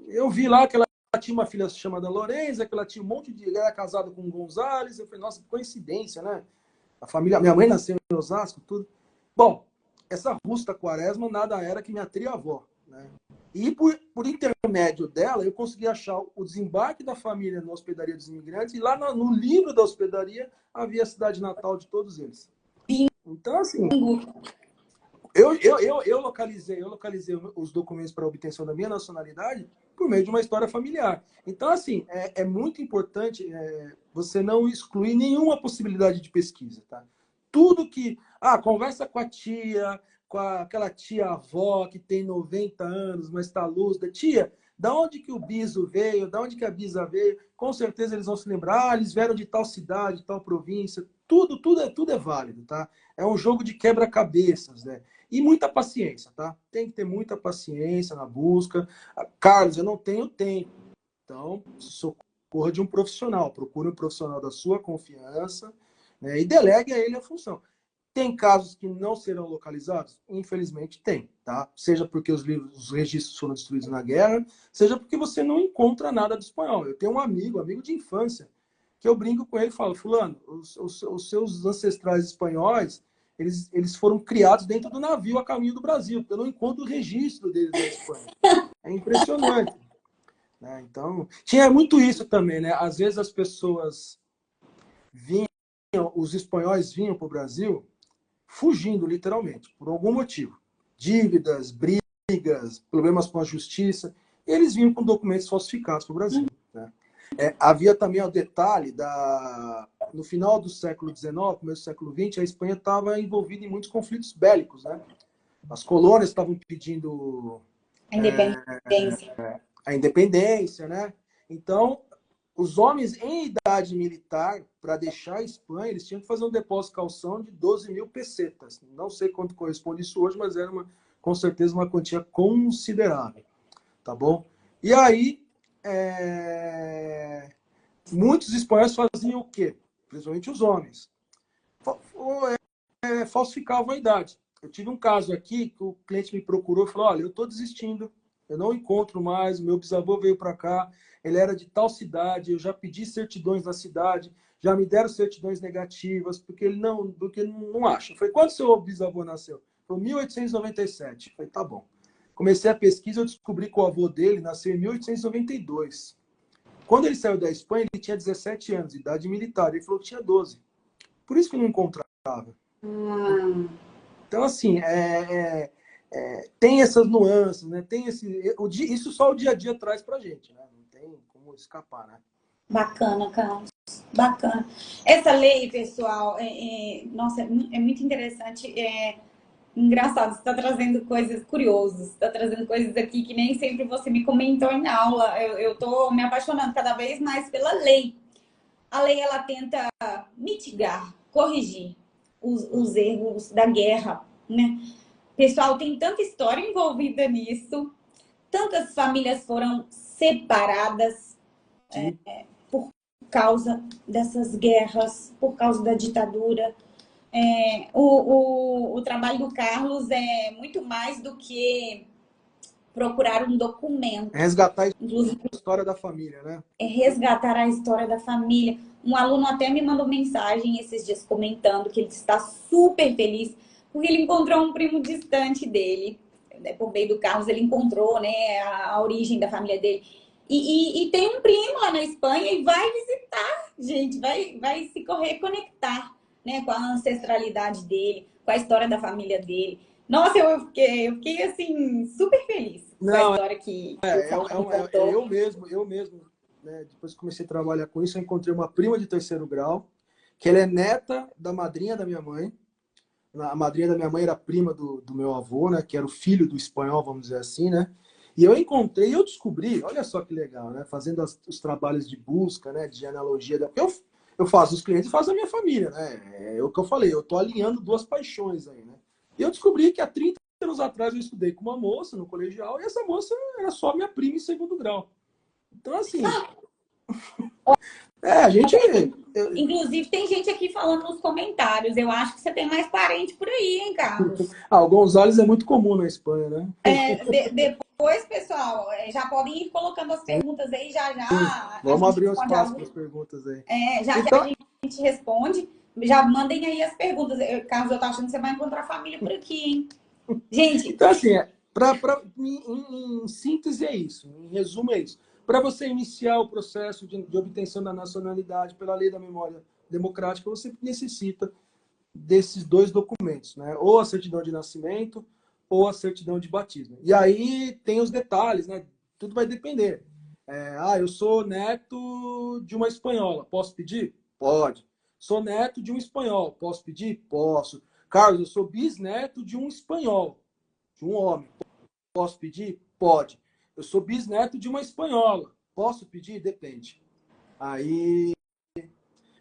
Speaker 2: Eu vi lá que ela tinha uma filha chamada Lorenza, que ela tinha um monte de... Ela era casada com Gonzalez. Eu falei, nossa, que coincidência, né? A família... Minha mãe nasceu em Osasco, tudo. Bom, essa Rusta Quaresma nada era que minha tria-avó, né? E por intermédio dela, eu consegui achar o desembarque da família na hospedaria dos imigrantes, e lá no livro da hospedaria havia a cidade natal de todos eles. Então, assim, eu localizei os documentos para obtenção da minha nacionalidade por meio de uma história familiar. Então, assim, é muito importante você não excluir nenhuma possibilidade de pesquisa, tá? Tudo que... conversa com a tia, aquela tia-avó que tem 90 anos, mas está lúcida. Tia, da onde que o biso veio? Da onde que a bisa veio? Com certeza eles vão se lembrar. Eles vieram de tal cidade, tal província. Tudo é válido, tá? É um jogo de quebra-cabeças, né? E muita paciência, tá? Tem que ter muita paciência na busca. Carlos, eu não tenho tempo. Então, socorra de um profissional. Procure um profissional da sua confiança, né? E delegue a ele a função. Tem casos que não serão localizados? Infelizmente tem, tá? Seja porque os registros foram destruídos na guerra, seja porque você não encontra nada do espanhol. Eu tenho um amigo de infância, que eu brinco com ele e falo, fulano, os seus ancestrais espanhóis, eles foram criados dentro do navio a caminho do Brasil, porque eu não encontro o registro deles na Espanha. É impressionante. Né? Então, tinha muito isso também, né? Às vezes as pessoas os espanhóis vinham para o Brasil fugindo, literalmente, por algum motivo. Dívidas, brigas, problemas com a justiça. Eles vinham com documentos falsificados para o Brasil. Né? Havia também o detalhe no final do século XIX, começo do século XX, a Espanha estava envolvida em muitos conflitos bélicos. Né? As colônias estavam pedindo a independência. Né? Então, os homens em idade militar, para deixar a Espanha, eles tinham que fazer um depósito de calção de 12 mil pesetas. Não sei quanto corresponde isso hoje, mas era com certeza uma quantia considerável. Tá bom? E aí, muitos espanhóis faziam o quê? Principalmente os homens. Falsificavam a idade. Eu tive um caso aqui que o cliente me procurou e falou, olha, eu estou desistindo, eu não encontro mais, o meu bisavô veio para cá, ele era de tal cidade, eu já pedi certidões na cidade, já me deram certidões negativas, porque ele não acha. Eu falei, quando seu bisavô nasceu? Foi 1897. Eu falei, tá bom. Comecei a pesquisa, eu descobri que o avô dele nasceu em 1892. Quando ele saiu da Espanha, ele tinha 17 anos, idade militar. Ele falou que tinha 12. Por isso que não encontrava. Então, assim, tem essas nuances, né? Tem isso só o dia a dia traz pra gente, né? Não tem como escapar, né?
Speaker 1: Bacana, Carlos. Bacana. Essa lei, pessoal, nossa, é muito interessante. Engraçado, você está trazendo coisas curiosas, está trazendo coisas aqui que nem sempre você me comentou em aula. Eu estou me apaixonando cada vez mais pela lei. A lei, ela tenta mitigar, corrigir os erros da guerra, né? Pessoal, tem tanta história envolvida nisso, tantas famílias foram separadas por causa dessas guerras, por causa da ditadura. O trabalho do Carlos é muito mais do que procurar um documento.
Speaker 2: Resgatar a história da família, né?
Speaker 1: É resgatar a história da família. Um aluno até me mandou mensagem esses dias comentando que ele está super feliz porque ele encontrou um primo distante dele. Por meio do Carlos, ele encontrou, né, a origem da família dele. E tem um primo lá na Espanha e vai visitar, gente, vai se reconectar, né, com a ancestralidade dele, com a história da família dele. Nossa, eu fiquei assim, super feliz com a história que
Speaker 2: eu mesmo, né, depois que comecei a trabalhar com isso, eu encontrei uma prima de terceiro grau, que ela é neta da madrinha da minha mãe. A madrinha da minha mãe era prima do meu avô, né, que era o filho do espanhol, vamos dizer assim, né? E eu descobri, olha só que legal, né, fazendo os trabalhos de busca, né, de genealogia, porque eu faço os clientes e faço a minha família, né? É o que eu falei, eu tô alinhando duas paixões aí, né? E eu descobri que há 30 anos atrás eu estudei com uma moça no colegial e essa moça era só minha prima em segundo grau. Então, assim, a gente...
Speaker 1: Inclusive, tem gente aqui falando nos comentários. Eu acho que você tem mais parente por aí, hein, Carlos?
Speaker 2: O Gonzales é muito comum na Espanha, né?
Speaker 1: Depois, pessoal, já podem ir colocando as perguntas aí, já.
Speaker 2: Vamos abrir um espaço para as perguntas aí.
Speaker 1: Já a gente responde. Já mandem aí as perguntas. Carlos, eu tô achando que você vai encontrar família por aqui, hein? Gente...
Speaker 2: Então, assim, Em síntese é isso, em resumo é isso. Para você iniciar o processo de obtenção da nacionalidade pela lei da memória democrática, você necessita desses dois documentos, né? Ou a certidão de nascimento ou a certidão de batismo. E aí tem os detalhes, né? Tudo vai depender. Eu sou neto de uma espanhola, posso pedir? Pode. Sou neto de um espanhol, posso pedir? Posso. Carlos, eu sou bisneto de um espanhol, de um homem, posso pedir? Pode. Eu sou bisneto de uma espanhola, posso pedir? Depende. Aí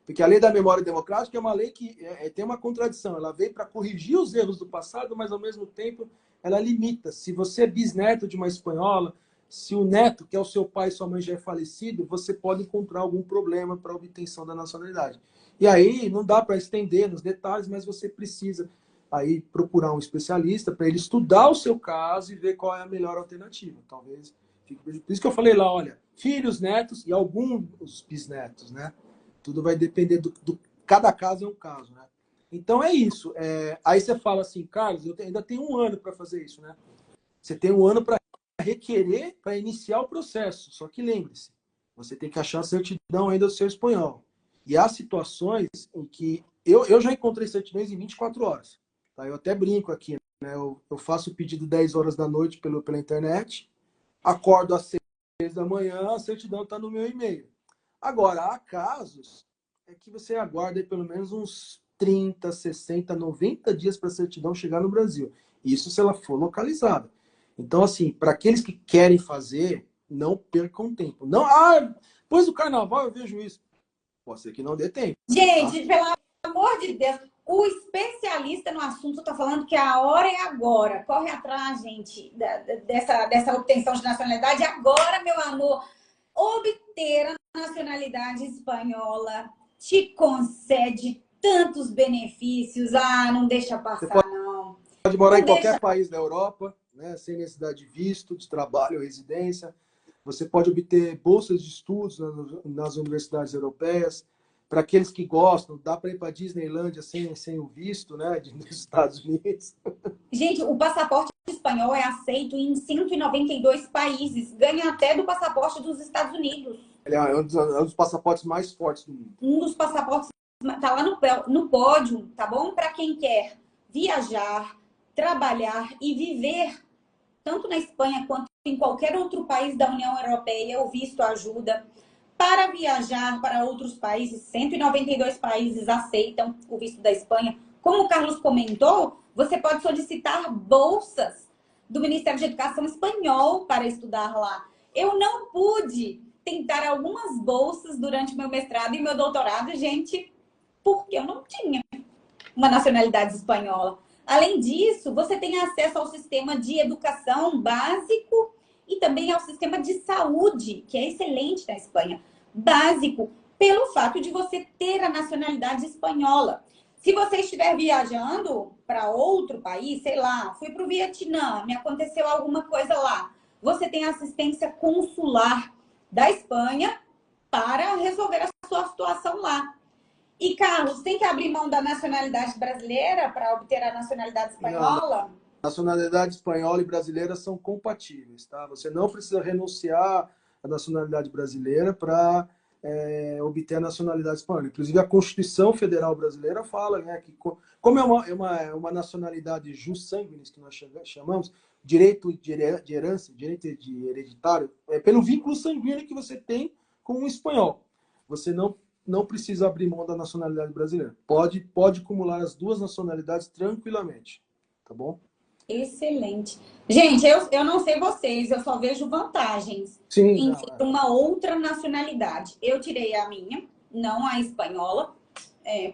Speaker 2: porque a lei da memória democrática é uma lei que tem uma contradição. Ela veio para corrigir os erros do passado, mas, ao mesmo tempo, ela limita. Se você é bisneto de uma espanhola, se o neto, que é o seu pai e sua mãe, já é falecido, você pode encontrar algum problema para a obtenção da nacionalidade. E aí, não dá para estender nos detalhes, mas você precisa aí procurar um especialista para ele estudar o seu caso e ver qual é a melhor alternativa. Talvez. Por isso que eu falei lá, olha, filhos, netos e alguns bisnetos, né? Tudo vai depender cada caso é um caso, né? Então é isso. Aí você fala assim, Carlos, eu ainda tenho um ano para fazer isso, né? Você tem um ano para requerer, para iniciar o processo. Só que lembre-se, você tem que achar a certidão ainda do seu espanhol. E há situações em que eu já encontrei certidões em 24 horas. Tá? Eu até brinco aqui, né? Eu faço o pedido 10 horas da noite pela internet, acordo às 6 da manhã, a certidão está no meu e-mail. Agora, há casos que você aguarda aí pelo menos uns 30, 60, 90 dias para a certidão chegar no Brasil. Isso se ela for localizada. Então, assim, para aqueles que querem fazer, não percam tempo. Não, depois do carnaval eu vejo isso. Pode ser que não dê tempo.
Speaker 1: Gente, pelo amor de Deus, o especialista no assunto está falando que a hora é agora. Corre atrás, gente, dessa obtenção de nacionalidade. Agora, meu amor, obter a nacionalidade espanhola te concede tantos benefícios. Não deixa passar, não.
Speaker 2: Pode morar
Speaker 1: não
Speaker 2: em qualquer país da Europa, né, sem necessidade de visto, de trabalho ou residência. Você pode obter bolsas de estudos nas universidades europeias. Para aqueles que gostam, dá para ir para a Disneylândia sem o visto, né, dos Estados Unidos.
Speaker 1: Gente, o passaporte espanhol é aceito em 192 países. Ganha até do passaporte dos Estados Unidos.
Speaker 2: Ele é um dos passaportes mais fortes do mundo.
Speaker 1: Um dos passaportes está lá no pódio, tá bom? Para quem quer viajar, trabalhar e viver, tanto na Espanha quanto em qualquer outro país da União Europeia, o visto ajuda. Para viajar para outros países, 192 países aceitam o visto da Espanha. Como o Carlos comentou, você pode solicitar bolsas do Ministério de Educação espanhol para estudar lá. Eu não pude tentar algumas bolsas durante meu mestrado e meu doutorado, gente, porque eu não tinha uma nacionalidade espanhola. Além disso, você tem acesso ao sistema de educação básico e também ao sistema de saúde, que é excelente na Espanha. Básico, pelo fato de você ter a nacionalidade espanhola. Se você estiver viajando para outro país, sei lá, fui para o Vietnã, me aconteceu alguma coisa lá, você tem assistência consular da Espanha para resolver a sua situação lá. E, Carlos, tem que abrir mão da nacionalidade brasileira para obter a nacionalidade espanhola?
Speaker 2: Não. Nacionalidade espanhola e brasileira são compatíveis, tá? Você não precisa renunciar à nacionalidade brasileira para obter a nacionalidade espanhola. Inclusive, a Constituição Federal Brasileira fala, né, que como é uma nacionalidade jus sanguinis, que nós chamamos, direito de herança, direito de hereditário, pelo vínculo sanguíneo que você tem com um espanhol. Você não precisa abrir mão da nacionalidade brasileira. Pode acumular as duas nacionalidades tranquilamente, tá bom?
Speaker 1: Excelente. Gente, eu não sei vocês, eu só vejo vantagens em ter uma outra nacionalidade. Eu tirei a minha, não a espanhola,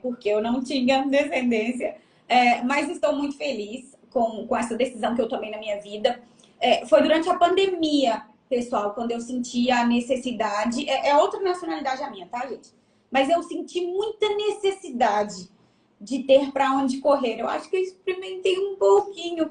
Speaker 1: porque eu não tinha descendência, mas estou muito feliz com essa decisão que eu tomei na minha vida. Foi durante a pandemia, pessoal, quando eu senti a necessidade. É outra nacionalidade a minha, tá, gente? Mas eu senti muita necessidade de ter para onde correr. Eu acho que eu experimentei um pouquinho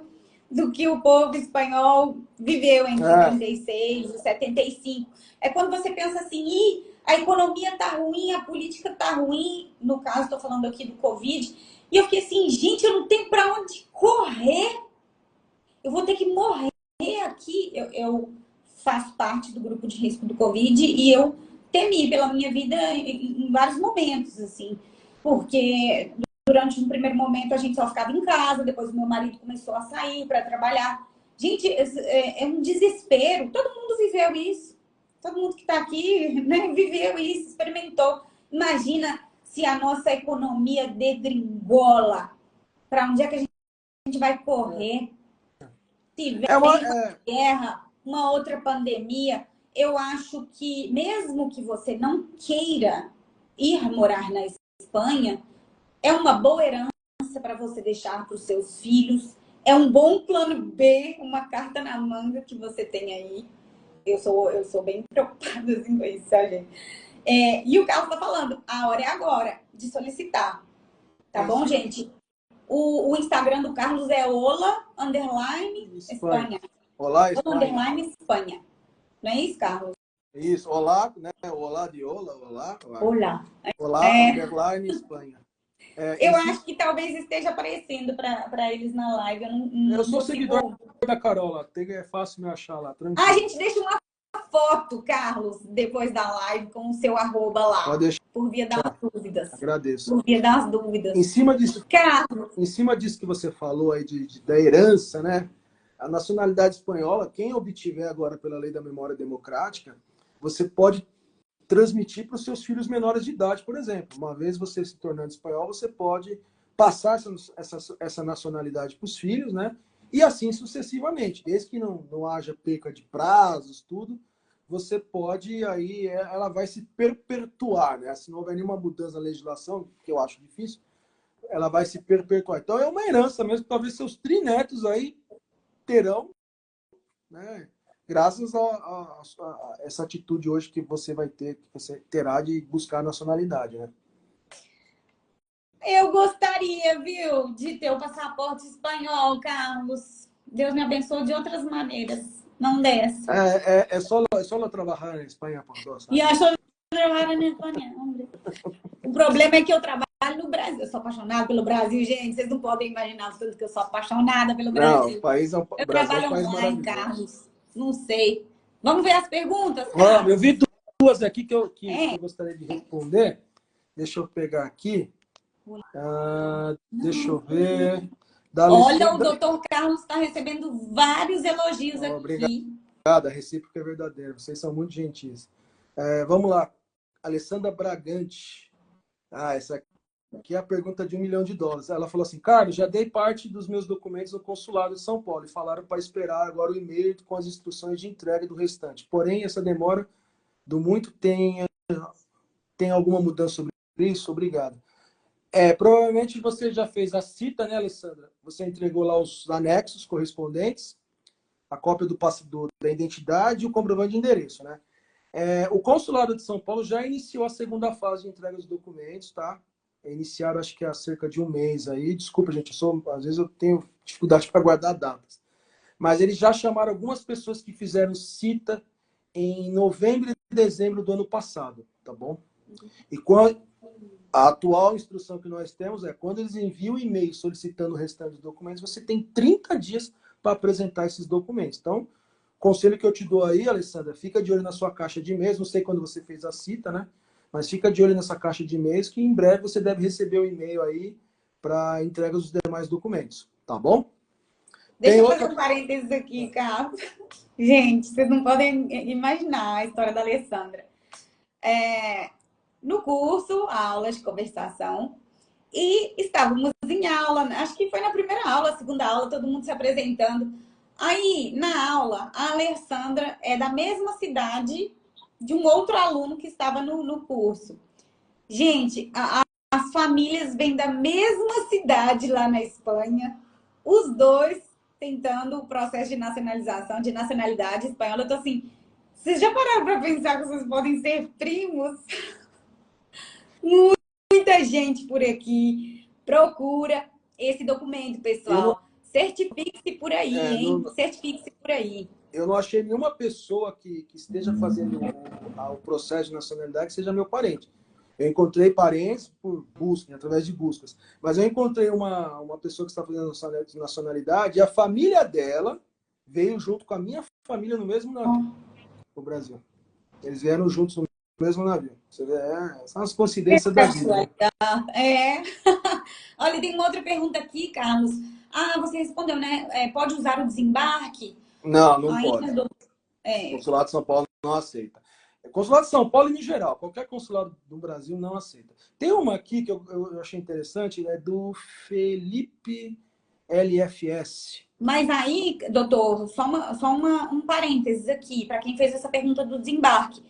Speaker 1: do que o povo espanhol viveu entre 76 e 75. É quando você pensa assim, a economia tá ruim, a política tá ruim, no caso, estou falando aqui do Covid, e eu fiquei assim, gente, eu não tenho para onde correr, eu vou ter que morrer aqui, eu faço parte do grupo de risco do Covid e eu temi pela minha vida em vários momentos, assim, porque durante um primeiro momento a gente só ficava em casa, depois o meu marido começou a sair para trabalhar. Gente, é um desespero. Todo mundo viveu isso. Todo mundo que está aqui, né, viveu isso, experimentou. Imagina se a nossa economia degringola. Para onde é que a gente vai correr? Se vem uma guerra, uma outra pandemia, eu acho que mesmo que você não queira ir morar na Espanha, é uma boa herança para você deixar para os seus filhos. É um bom plano B, uma carta na manga que você tem aí. Eu sou bem preocupada assim, com isso, gente. E o Carlos está falando, a hora é agora de solicitar. Tá bom, gente? O Instagram do Carlos é Ola_Espanha.
Speaker 2: Olá, Espanha.
Speaker 1: Ola_Espanha. Não é isso, Carlos?
Speaker 2: Isso, olá, né? Olá de olá, olá.
Speaker 1: Olá.
Speaker 2: Olá, underline Espanha.
Speaker 1: Eu acho que talvez esteja aparecendo para eles na live.
Speaker 2: Eu sou seguidor da Carola, é fácil me achar lá, tranquilo.
Speaker 1: A gente deixa uma foto, Carlos, depois da live com o seu arroba lá.
Speaker 2: Pode deixar.
Speaker 1: Por via das dúvidas.
Speaker 2: Agradeço.
Speaker 1: Por via das dúvidas.
Speaker 2: Em cima disso,
Speaker 1: Carlos.
Speaker 2: Em cima disso que você falou aí da herança, né? A nacionalidade espanhola, quem obtiver agora pela lei da memória democrática, você pode transmitir para os seus filhos menores de idade, por exemplo. Uma vez você se tornando espanhol, você pode passar essa nacionalidade para os filhos, né? E assim sucessivamente. Desde que não haja perca de prazos, tudo, você pode, aí ela vai se perpetuar, né? Se não houver nenhuma mudança na legislação, que eu acho difícil, ela vai se perpetuar. Então é uma herança mesmo, talvez seus trinetos aí terão, né? Graças a essa atitude hoje que você vai ter, que você terá de buscar a nacionalidade, né?
Speaker 1: Eu gostaria, viu, de ter o passaporte espanhol, Carlos. Deus me abençoe de outras maneiras, não dessa.
Speaker 2: É só trabalhar na Espanha por dos.
Speaker 1: E eu só trabalhar na Espanha, homem. O problema é que eu trabalho no Brasil. Eu sou apaixonada pelo Brasil, gente. Vocês não podem imaginar o tanto que eu sou apaixonada pelo Brasil.
Speaker 2: Não, o país
Speaker 1: eu
Speaker 2: Brasil
Speaker 1: trabalho online, Carlos. Não sei. Vamos ver as perguntas, Carlos?
Speaker 2: Vamos, eu vi duas aqui que eu gostaria de responder. Deixa eu pegar aqui. Deixa eu ver.
Speaker 1: Olha, o doutor Carlos está recebendo vários elogios aqui.
Speaker 2: Obrigado, a recíproca é verdadeira. Vocês são muito gentis. Vamos lá. Alessandra Bragante. Essa aqui é a pergunta de $1 milhão. Ela falou assim, Carlos, já dei parte dos meus documentos no consulado de São Paulo e falaram para esperar agora o e-mail com as instruções de entrega do restante. Porém, essa demora do muito tem alguma mudança sobre isso? Obrigado. Provavelmente você já fez a cita, né, Alessandra? Você entregou lá os anexos correspondentes, a cópia da identidade e o comprovante de endereço, né? O Consulado de São Paulo já iniciou a segunda fase de entrega dos documentos, tá? Iniciaram, acho que há cerca de um mês aí. Desculpa, gente, às vezes eu tenho dificuldade para guardar datas. Mas eles já chamaram algumas pessoas que fizeram cita em novembro e dezembro do ano passado, tá bom? E a atual instrução que nós temos quando eles enviam o e-mail solicitando o restante dos documentos, você tem 30 dias para apresentar esses documentos. Então, conselho que eu te dou aí, Alessandra, fica de olho na sua caixa de e-mails, não sei quando você fez a cita, né? Mas fica de olho nessa caixa de e-mails que em breve você deve receber o e-mail aí para entrega dos demais documentos, tá bom?
Speaker 1: Deixa eu fazer um parênteses aqui, Carlos. Gente, vocês não podem imaginar a história da Alessandra. No curso, aulas de conversação, e estávamos em aula, acho que foi na primeira aula, segunda aula, todo mundo se apresentando. Aí, na aula, a Alessandra é da mesma cidade de um outro aluno que estava no curso. Gente, as famílias vêm da mesma cidade lá na Espanha, os dois tentando o processo de nacionalização, de nacionalidade espanhola. Eu tô assim, vocês já pararam para pensar que vocês podem ser primos? Muita gente por aqui procura esse documento, pessoal. Certifique-se por aí, hein? Certifique-se por aí.
Speaker 2: Eu não achei nenhuma pessoa que esteja fazendo o processo de nacionalidade que seja meu parente. Eu encontrei parentes por busca, através de buscas. Mas eu encontrei uma pessoa que está fazendo nacionalidade e a família dela veio junto com a minha família no mesmo navio, no Brasil. Eles vieram juntos no mesmo navio. Você vê, são as coincidências da vida, né?
Speaker 1: É. Olha, tem uma outra pergunta aqui, Carlos. Ah, você respondeu, né? Pode usar o desembarque?
Speaker 2: Não, não pode.
Speaker 1: Ainda
Speaker 2: O Consulado de São Paulo não aceita. Consulado de São Paulo, em geral, qualquer consulado do Brasil não aceita. Tem uma aqui que eu achei interessante, é do Felipe LFS.
Speaker 1: Mas aí, doutor, um parênteses aqui, para quem fez essa pergunta do desembarque.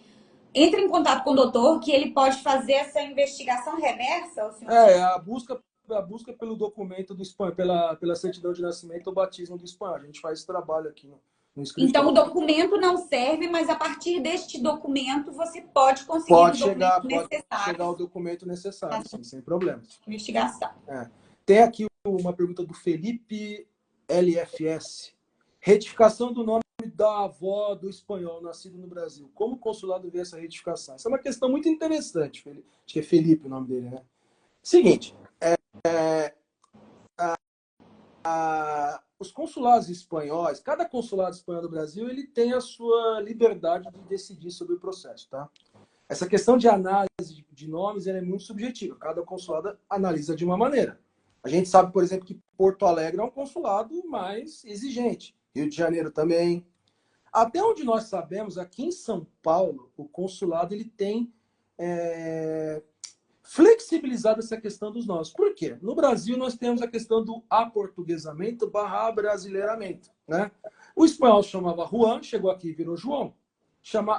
Speaker 1: Entre em contato com o doutor, que ele pode fazer essa investigação reversa? O senhor
Speaker 2: A busca pelo documento do espanhol, pela certidão de nascimento ou batismo do espanhol. A gente faz esse trabalho aqui no
Speaker 1: Então, o
Speaker 2: escritório.
Speaker 1: documento não serve, mas a partir deste documento você pode conseguir
Speaker 2: Pode
Speaker 1: os documentos
Speaker 2: chegar, pode
Speaker 1: necessários
Speaker 2: chegar o documento necessário,
Speaker 1: para
Speaker 2: sim, sem problemas.
Speaker 1: a investigação.
Speaker 2: Tem aqui uma pergunta do Felipe LFS. Retificação do nome da avó do espanhol nascido no Brasil. Como o consulado vê essa retificação? Essa é uma questão muito interessante. Acho que é Felipe o nome dele, né? Seguinte, os consulados espanhóis, cada consulado espanhol do Brasil, ele tem a sua liberdade de decidir sobre o processo, tá? Essa questão de análise de nomes é muito subjetiva. Cada consulado analisa de uma maneira. A gente sabe, por exemplo, que Porto Alegre é um consulado mais exigente. Rio de Janeiro também. Até onde nós sabemos, aqui em São Paulo, o consulado ele tem flexibilizado essa questão dos nomes. Por quê? No Brasil, nós temos a questão do aportuguesamento / brasileiramento, né? O espanhol chamava Juan, chegou aqui e virou João.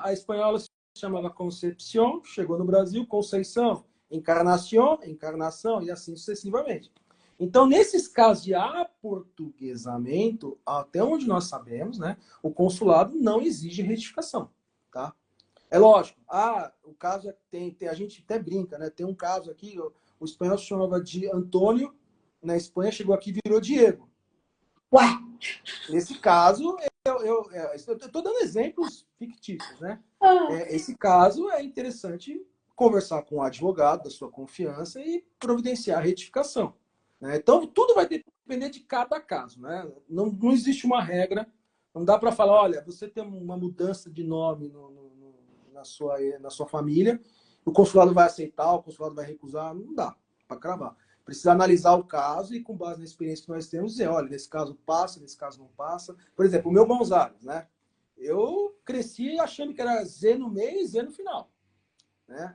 Speaker 2: A espanhola se chamava Concepción, chegou no Brasil, Conceição. Encarnação, encarnação, e assim sucessivamente. Então, nesses casos de aportuguesamento, até onde nós sabemos, né, o consulado não exige retificação, tá? É lógico. O caso a gente até brinca, né? Tem um caso aqui, o espanhol se chamava de Antônio, na Espanha chegou aqui e virou Diego.
Speaker 1: Ué!
Speaker 2: Nesse caso, eu estou dando exemplos fictícios, né? Esse caso é interessante conversar com o advogado da sua confiança e providenciar a retificação, né? Então, tudo vai depender de cada caso, né? Não existe uma regra, não dá para falar, olha, você tem uma mudança de nome na sua família, o consulado vai aceitar, o consulado vai recusar, não dá para cravar. Precisa analisar o caso e, com base na experiência que nós temos, dizer, olha, nesse caso passa, nesse caso não passa. Por exemplo, o meu Gonzalez, né? Eu cresci achando que era Z no meio e Z no final, né?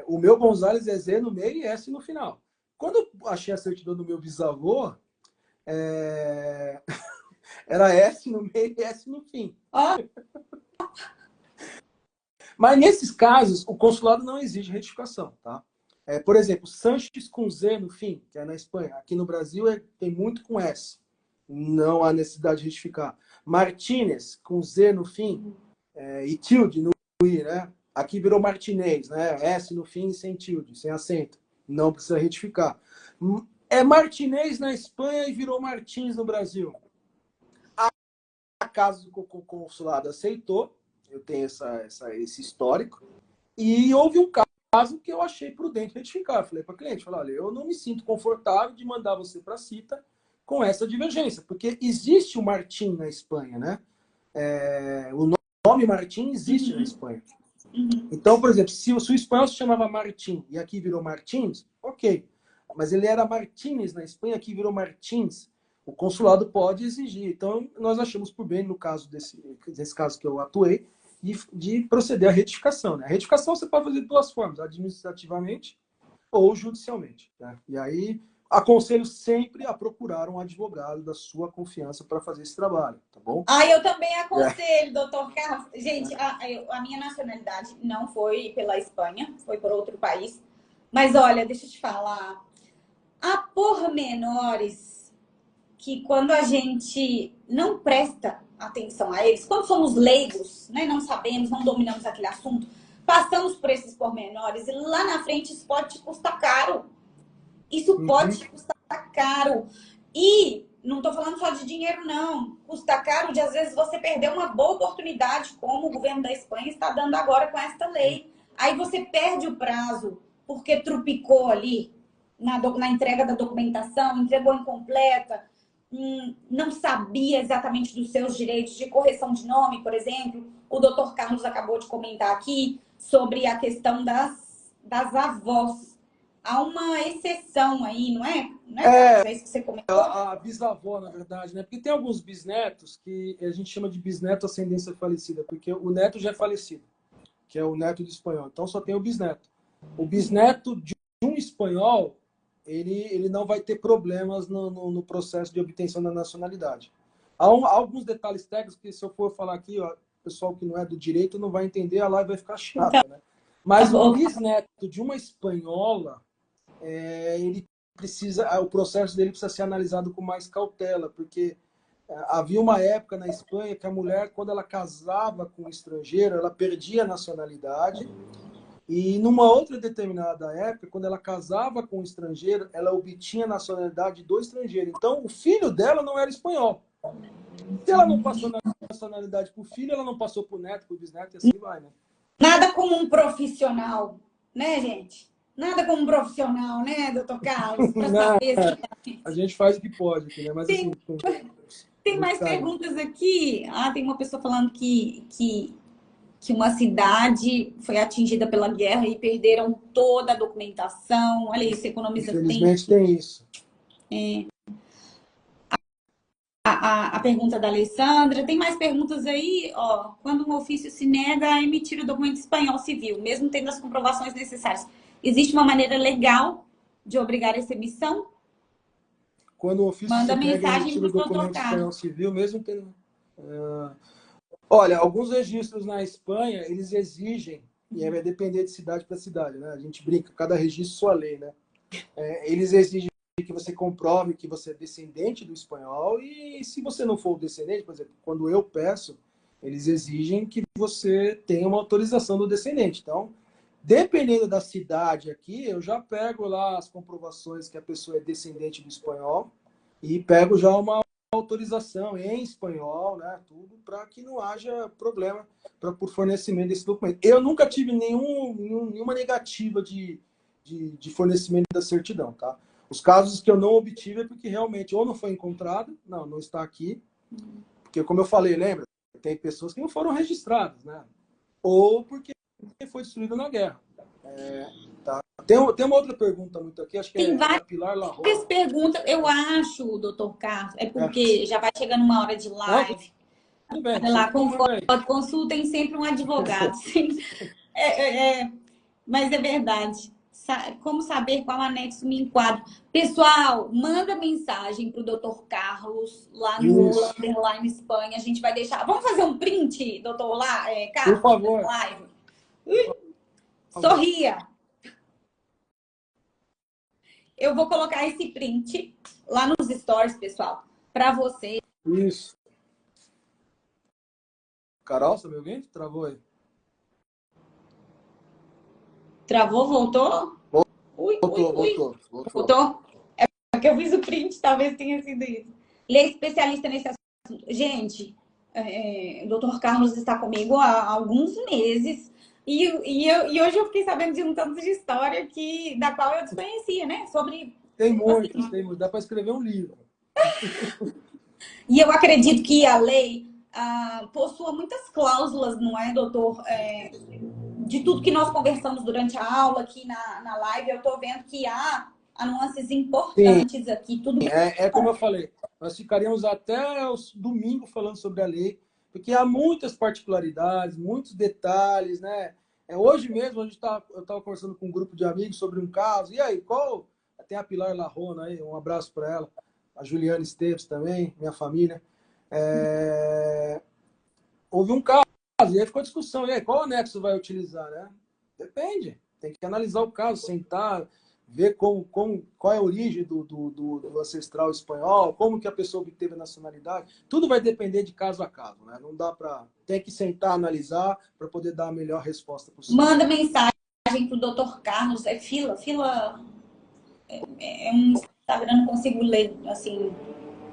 Speaker 2: O meu Gonzalez é Z no meio e S no final. Quando eu achei a certidão do meu bisavô, era S no meio e S no fim. Mas nesses casos, o consulado não exige retificação, tá? Por exemplo, Sanches com Z no fim, que é na Espanha. Aqui no Brasil tem muito com S. Não há necessidade de retificar. Martínez com Z no fim e tilde no I, né? Aqui virou Martinez, né? S no fim sem tilde, sem acento. Não precisa retificar. É Martinez na Espanha e virou Martins no Brasil. A caso que o consulado aceitou, eu tenho esse histórico, e houve um caso que eu achei prudente retificar. Falei para o cliente, olha, eu não me sinto confortável de mandar você para a CITA com essa divergência, porque existe o Martim na Espanha, né? O nome Martim existe na Espanha. Então, por exemplo, se o espanhol se chamava Martim e aqui virou Martins, ok. Mas ele era Martínez na Espanha, aqui virou Martins. O consulado pode exigir. Então, nós achamos por bem, no caso desse caso que eu atuei, de proceder à retificação, né? A retificação você pode fazer de duas formas, administrativamente ou judicialmente, né? E aí, aconselho sempre a procurar um advogado da sua confiança para fazer esse trabalho, tá bom?
Speaker 1: Eu também aconselho, doutor Carlos. Gente, a minha nacionalidade não foi pela Espanha, foi por outro país. Mas olha, deixa eu te falar. Há pormenores que quando a gente não presta atenção a eles, quando somos leigos, né, não sabemos, não dominamos aquele assunto, passamos por esses pormenores e lá na frente isso pode te custar caro. Isso pode te custar caro. E não estou falando só de dinheiro, não. Custa caro de, às vezes, você perder uma boa oportunidade, como o governo da Espanha está dando agora com esta lei. Aí você perde o prazo porque trupicou ali na entrega da documentação, entregou incompleta. não sabia exatamente dos seus direitos de correção de nome, por exemplo. O doutor Carlos acabou de comentar aqui sobre a questão das avós. Há uma exceção aí, não é? Não é, Carlos? É isso que você comentou?
Speaker 2: A bisavó, na verdade, né? Porque tem alguns bisnetos que a gente chama de bisneto ascendência falecida, porque o neto já é falecido, que é o neto do espanhol. Então só tem o bisneto. O bisneto de um espanhol, ele não vai ter problemas no processo de obtenção da nacionalidade. Há alguns detalhes técnicos que, se eu for falar aqui, ó, o pessoal que não é do direito não vai entender, a live vai ficar chata, né? Mas o bisneto de uma espanhola, ele precisa, o processo dele precisa ser analisado com mais cautela, porque havia uma época na Espanha que a mulher, quando ela casava com um estrangeiro, ela perdia a nacionalidade, e numa outra determinada época, quando ela casava com um estrangeiro, ela obtinha a nacionalidade do estrangeiro. Então, o filho dela não era espanhol. Se ela não passou na nacionalidade para o filho, ela não passou para o neto, para o bisneto, e assim vai, né?
Speaker 1: Nada como um profissional, né, gente? Nada como um profissional, né, doutor Carlos? Para saber.
Speaker 2: A gente faz o que pode aqui, né? Mas assim.
Speaker 1: Tem mais perguntas aqui. Tem uma pessoa falando que uma cidade foi atingida pela guerra e perderam toda a documentação. Olha isso, economiza tempo.
Speaker 2: Infelizmente tem isso.
Speaker 1: A pergunta da Alessandra. Tem mais perguntas aí? Ó, quando um ofício se nega a emitir o documento espanhol civil, mesmo tendo as comprovações necessárias, existe uma maneira legal de obrigar essa emissão?
Speaker 2: Quando o ofício
Speaker 1: manda
Speaker 2: se nega a
Speaker 1: mensagem
Speaker 2: emitir
Speaker 1: para
Speaker 2: o
Speaker 1: o
Speaker 2: documento
Speaker 1: doutor
Speaker 2: espanhol
Speaker 1: Carlos.
Speaker 2: civil, mesmo tendo... Olha, alguns registros na Espanha, eles exigem, e vai depender de cidade para cidade, né? A gente brinca, cada registro sua lei, né? Eles exigem que você comprove que você é descendente do espanhol, e se você não for descendente, por exemplo, quando eu peço, eles exigem que você tenha uma autorização do descendente. Então, dependendo da cidade aqui, eu já pego lá as comprovações que a pessoa é descendente do espanhol e pego já uma autorização em espanhol, né, tudo, para que não haja problema por fornecimento desse documento. Eu nunca tive nenhuma negativa de fornecimento da certidão, tá? Os casos que eu não obtive é porque realmente ou não foi encontrado, não está aqui, porque, como eu falei, lembra? Tem pessoas que não foram registradas, né? Ou porque foi destruído na guerra. Tá. Tem uma outra pergunta muito aqui, acho que
Speaker 1: Tem
Speaker 2: é a Pilar Larro.
Speaker 1: várias perguntas. Eu acho, doutor Carlos, é porque já vai chegando uma hora de live.
Speaker 2: Tudo bem.
Speaker 1: Olha lá, consultem sempre um advogado. Mas é verdade. Como saber qual anexo me enquadro? Pessoal, manda mensagem para o doutor Carlos lá no Underline Espanha. A gente vai deixar. Vamos fazer um print, doutor Carlos?
Speaker 2: Por favor.
Speaker 1: Live. Sorria. Eu vou colocar esse print lá nos stories, pessoal, para vocês.
Speaker 2: Isso. Carol, você me ouvindo? Travou aí.
Speaker 1: Travou, voltou? Voltou? É porque eu fiz o print, talvez tenha sido isso. Ele é especialista nesse assunto. Gente, o doutor Carlos está comigo há alguns meses e hoje eu fiquei sabendo de um tanto de história da qual eu desconhecia, né?
Speaker 2: Tem muitos. Dá para escrever um livro.
Speaker 1: E eu acredito que a lei possua muitas cláusulas, não é, doutor? De tudo que nós conversamos durante a aula aqui na live, eu estou vendo que há nuances importantes. Sim. Aqui. Tudo
Speaker 2: como eu falei, nós ficaríamos até os domingos falando sobre a lei, porque há muitas particularidades, muitos detalhes, né? Hoje mesmo eu estava conversando com um grupo de amigos sobre um caso. E aí, tem a Pilar Larrona aí, um abraço para ela, a Juliana Esteves também, minha família. Houve um caso, e aí ficou discussão. E aí, qual anexo vai utilizar, né? Depende. Tem que analisar o caso, sentar, ver qual é a origem do ancestral espanhol, como que a pessoa obteve a nacionalidade. Tudo vai depender de caso a caso, né? Não dá para... Tem que sentar, analisar, para poder dar a melhor resposta possível.
Speaker 1: Manda mensagem para o doutor Carlos. Fila... É um Instagram, não consigo ler, assim...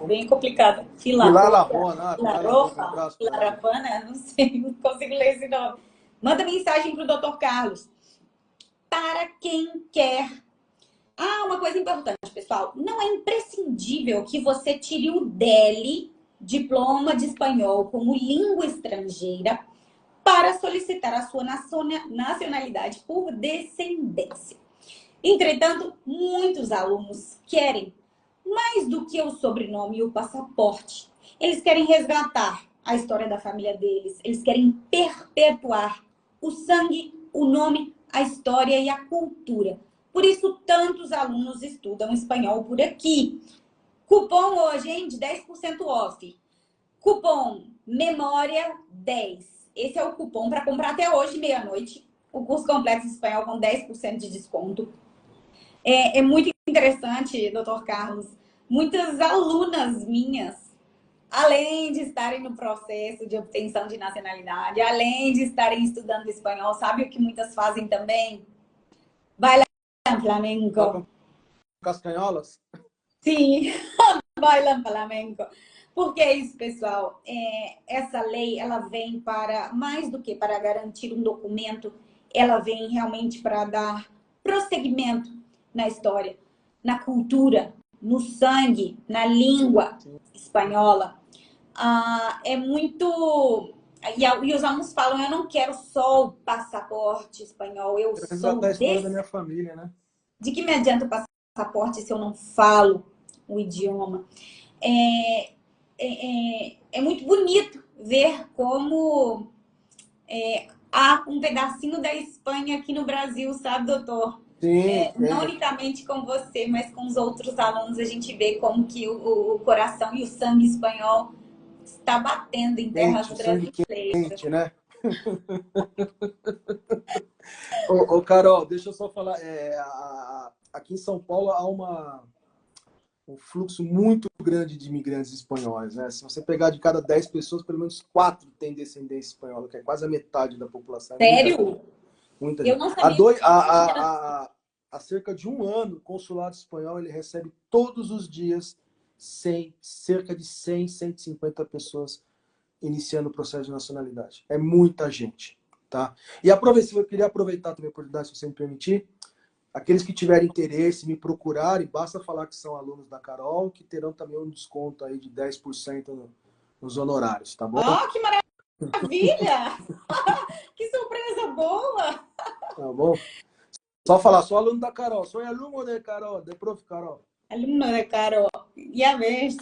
Speaker 1: Bem complicado.
Speaker 2: Pilar Larrona.
Speaker 1: Larrona, não sei, não consigo ler esse nome. Manda mensagem para o doutor Carlos. Para quem quer Ah, uma coisa importante, pessoal. Não é imprescindível que você tire o DEL, Diploma de Espanhol como língua estrangeira, para solicitar a sua nacionalidade por descendência. Entretanto, muitos alunos querem mais do que o sobrenome e o passaporte. Eles querem resgatar a história da família deles. Eles querem perpetuar o sangue, o nome, a história e a cultura. Por isso, tantos alunos estudam espanhol por aqui. Cupom hoje, hein, de 10% off. Cupom Memória 10. Esse é o cupom para comprar até hoje, meia-noite. O curso completo de espanhol com 10% de desconto. É muito interessante, doutor Carlos. Muitas alunas minhas, além de estarem no processo de obtenção de nacionalidade, além de estarem estudando espanhol, sabe o que muitas fazem também? Bailam flamenco.
Speaker 2: Castanholas?
Speaker 1: Sim, bailam flamenco. Por que isso, pessoal? Essa lei, ela vem para, mais do que para garantir um documento, ela vem realmente para dar prosseguimento na história, na cultura, no sangue, na língua espanhola. É muito... E os alunos falam, eu não quero só o passaporte espanhol, eu
Speaker 2: Quero
Speaker 1: sou
Speaker 2: resgatar a história da minha família, né?
Speaker 1: De que me adianta o passaporte se eu não falo o idioma? É muito bonito ver como há um pedacinho da Espanha aqui no Brasil, sabe, doutor?
Speaker 2: Sim,
Speaker 1: Não
Speaker 2: tem.
Speaker 1: unicamente com você, mas com os outros alunos, a gente vê como que o coração e o sangue espanhol está batendo em terras
Speaker 2: Quente, o sangue
Speaker 1: brasileiras.
Speaker 2: quente, né? Ô, Carol, deixa eu só falar. Aqui em São Paulo há um fluxo muito grande de imigrantes espanhóis, né? Se você pegar de cada 10 pessoas, pelo menos 4 têm descendência espanhola, que é quase a metade da população. É muita gente.
Speaker 1: Sério?
Speaker 2: Muita
Speaker 1: Eu
Speaker 2: gente.
Speaker 1: não sabia.
Speaker 2: Há cerca de um ano, o consulado espanhol ele recebe todos os dias cerca de 100, 150 pessoas iniciando o processo de nacionalidade. É muita gente, tá? E eu queria aproveitar também a oportunidade, se você me permitir, aqueles que tiverem interesse, me procurarem, basta falar que são alunos da Carol, que terão também um desconto aí de 10% nos honorários, tá bom?
Speaker 1: Oh, que maravilha! Que surpresa boa!
Speaker 2: Tá bom? Só falar, sou aluno da Carol, sou aluno da Carol, de prof. Carol.
Speaker 1: Aluno da Carol. Já vês.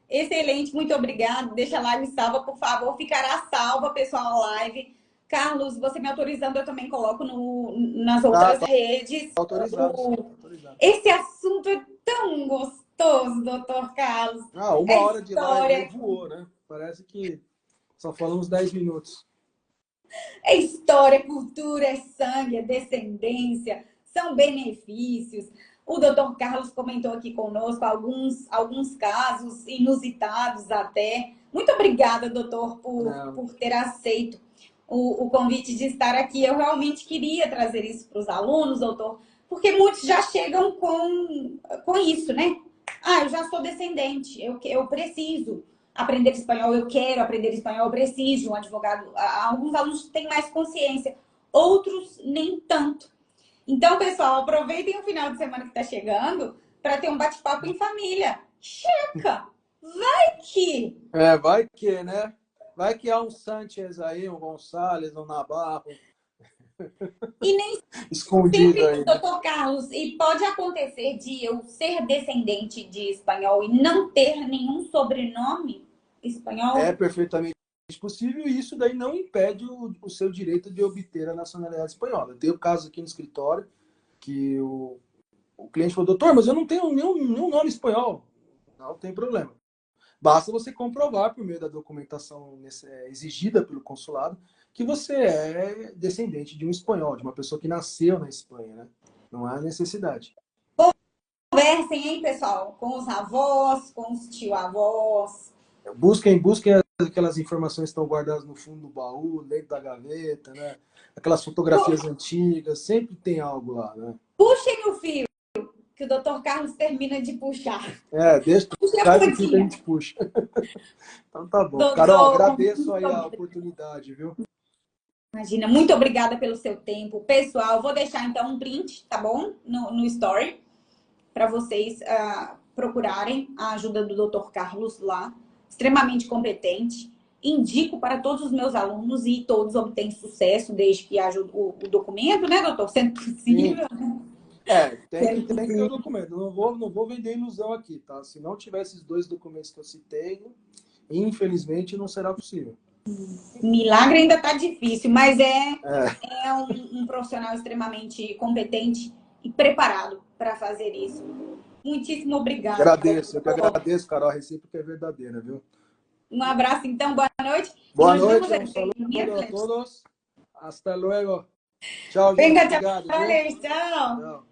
Speaker 1: Excelente, muito obrigada. Deixa a live salva, por favor. Ficará salva, pessoal, a live. Carlos, você me autorizando, eu também coloco nas outras
Speaker 2: Tá
Speaker 1: redes.
Speaker 2: autorizado, sim, tá autorizado.
Speaker 1: Esse assunto é tão gostoso, doutor Carlos.
Speaker 2: Uma
Speaker 1: É
Speaker 2: hora de live aí
Speaker 1: história,
Speaker 2: voou, né? Parece que só falamos 10 minutos.
Speaker 1: é história, cultura, é sangue, é descendência, são benefícios. O doutor Carlos comentou aqui conosco alguns casos inusitados até. Muito obrigada, doutor, por ter aceito o convite de estar aqui. Eu realmente queria trazer isso para os alunos, doutor, porque muitos já chegam com isso, né? Ah, eu já sou descendente, eu preciso aprender espanhol, eu quero aprender espanhol, eu preciso de um advogado. Alguns alunos têm mais consciência, outros nem tanto. Então, pessoal, aproveitem o final de semana que está chegando para ter um bate-papo em família. Checa! Vai que!
Speaker 2: Vai que, né? Vai que há um Sanchez aí, um Gonçalves, um Navarro.
Speaker 1: E nem
Speaker 2: escondido
Speaker 1: sempre,
Speaker 2: aí, né?
Speaker 1: doutor Carlos, e pode acontecer de eu ser descendente de espanhol e não ter nenhum sobrenome espanhol?
Speaker 2: É perfeitamente possível e isso daí não impede o seu direito de obter a nacionalidade espanhola. Eu tenho casos aqui no escritório que o cliente falou, doutor, mas eu não tenho nenhum nome espanhol. Não tem problema. Basta você comprovar, por meio da documentação exigida pelo consulado, que você é descendente de um espanhol, de uma pessoa que nasceu na Espanha, né? Não há necessidade.
Speaker 1: Conversem, hein, pessoal? Com os avós, com os tio-avós.
Speaker 2: Busquem aquelas informações que estão guardadas no fundo do baú, dentro da gaveta, né? Aquelas fotografias antigas, sempre tem algo lá, né?
Speaker 1: Puxem o fio, que o doutor Carlos termina de puxar.
Speaker 2: Deixa o fio que a gente puxa. Então tá bom.
Speaker 1: Doutor,
Speaker 2: Carol, agradeço aí a oportunidade, viu?
Speaker 1: Imagina, muito obrigada pelo seu tempo. Pessoal, vou deixar então um print, tá bom? No story. para vocês procurarem a ajuda do Dr. Carlos lá, extremamente competente. Indico para todos os meus alunos e todos obtêm sucesso desde que haja o documento, né, doutor? Sendo possível.
Speaker 2: Sim. Tem que ter o documento. Não vou vender ilusão aqui, tá? Se não tiver esses 2 documentos que eu citei, infelizmente não será possível.
Speaker 1: Milagre ainda está difícil, mas é um profissional extremamente competente e preparado para fazer isso. Muitíssimo obrigada.
Speaker 2: Eu que agradeço, Carol. A recíproca é verdadeira, viu?
Speaker 1: Um abraço, então. Boa noite.
Speaker 2: Boa noite. Um saludo a todos. Hasta luego. Tchau, gente.
Speaker 1: Venga,
Speaker 2: Obrigado.
Speaker 1: tchau. Tchau.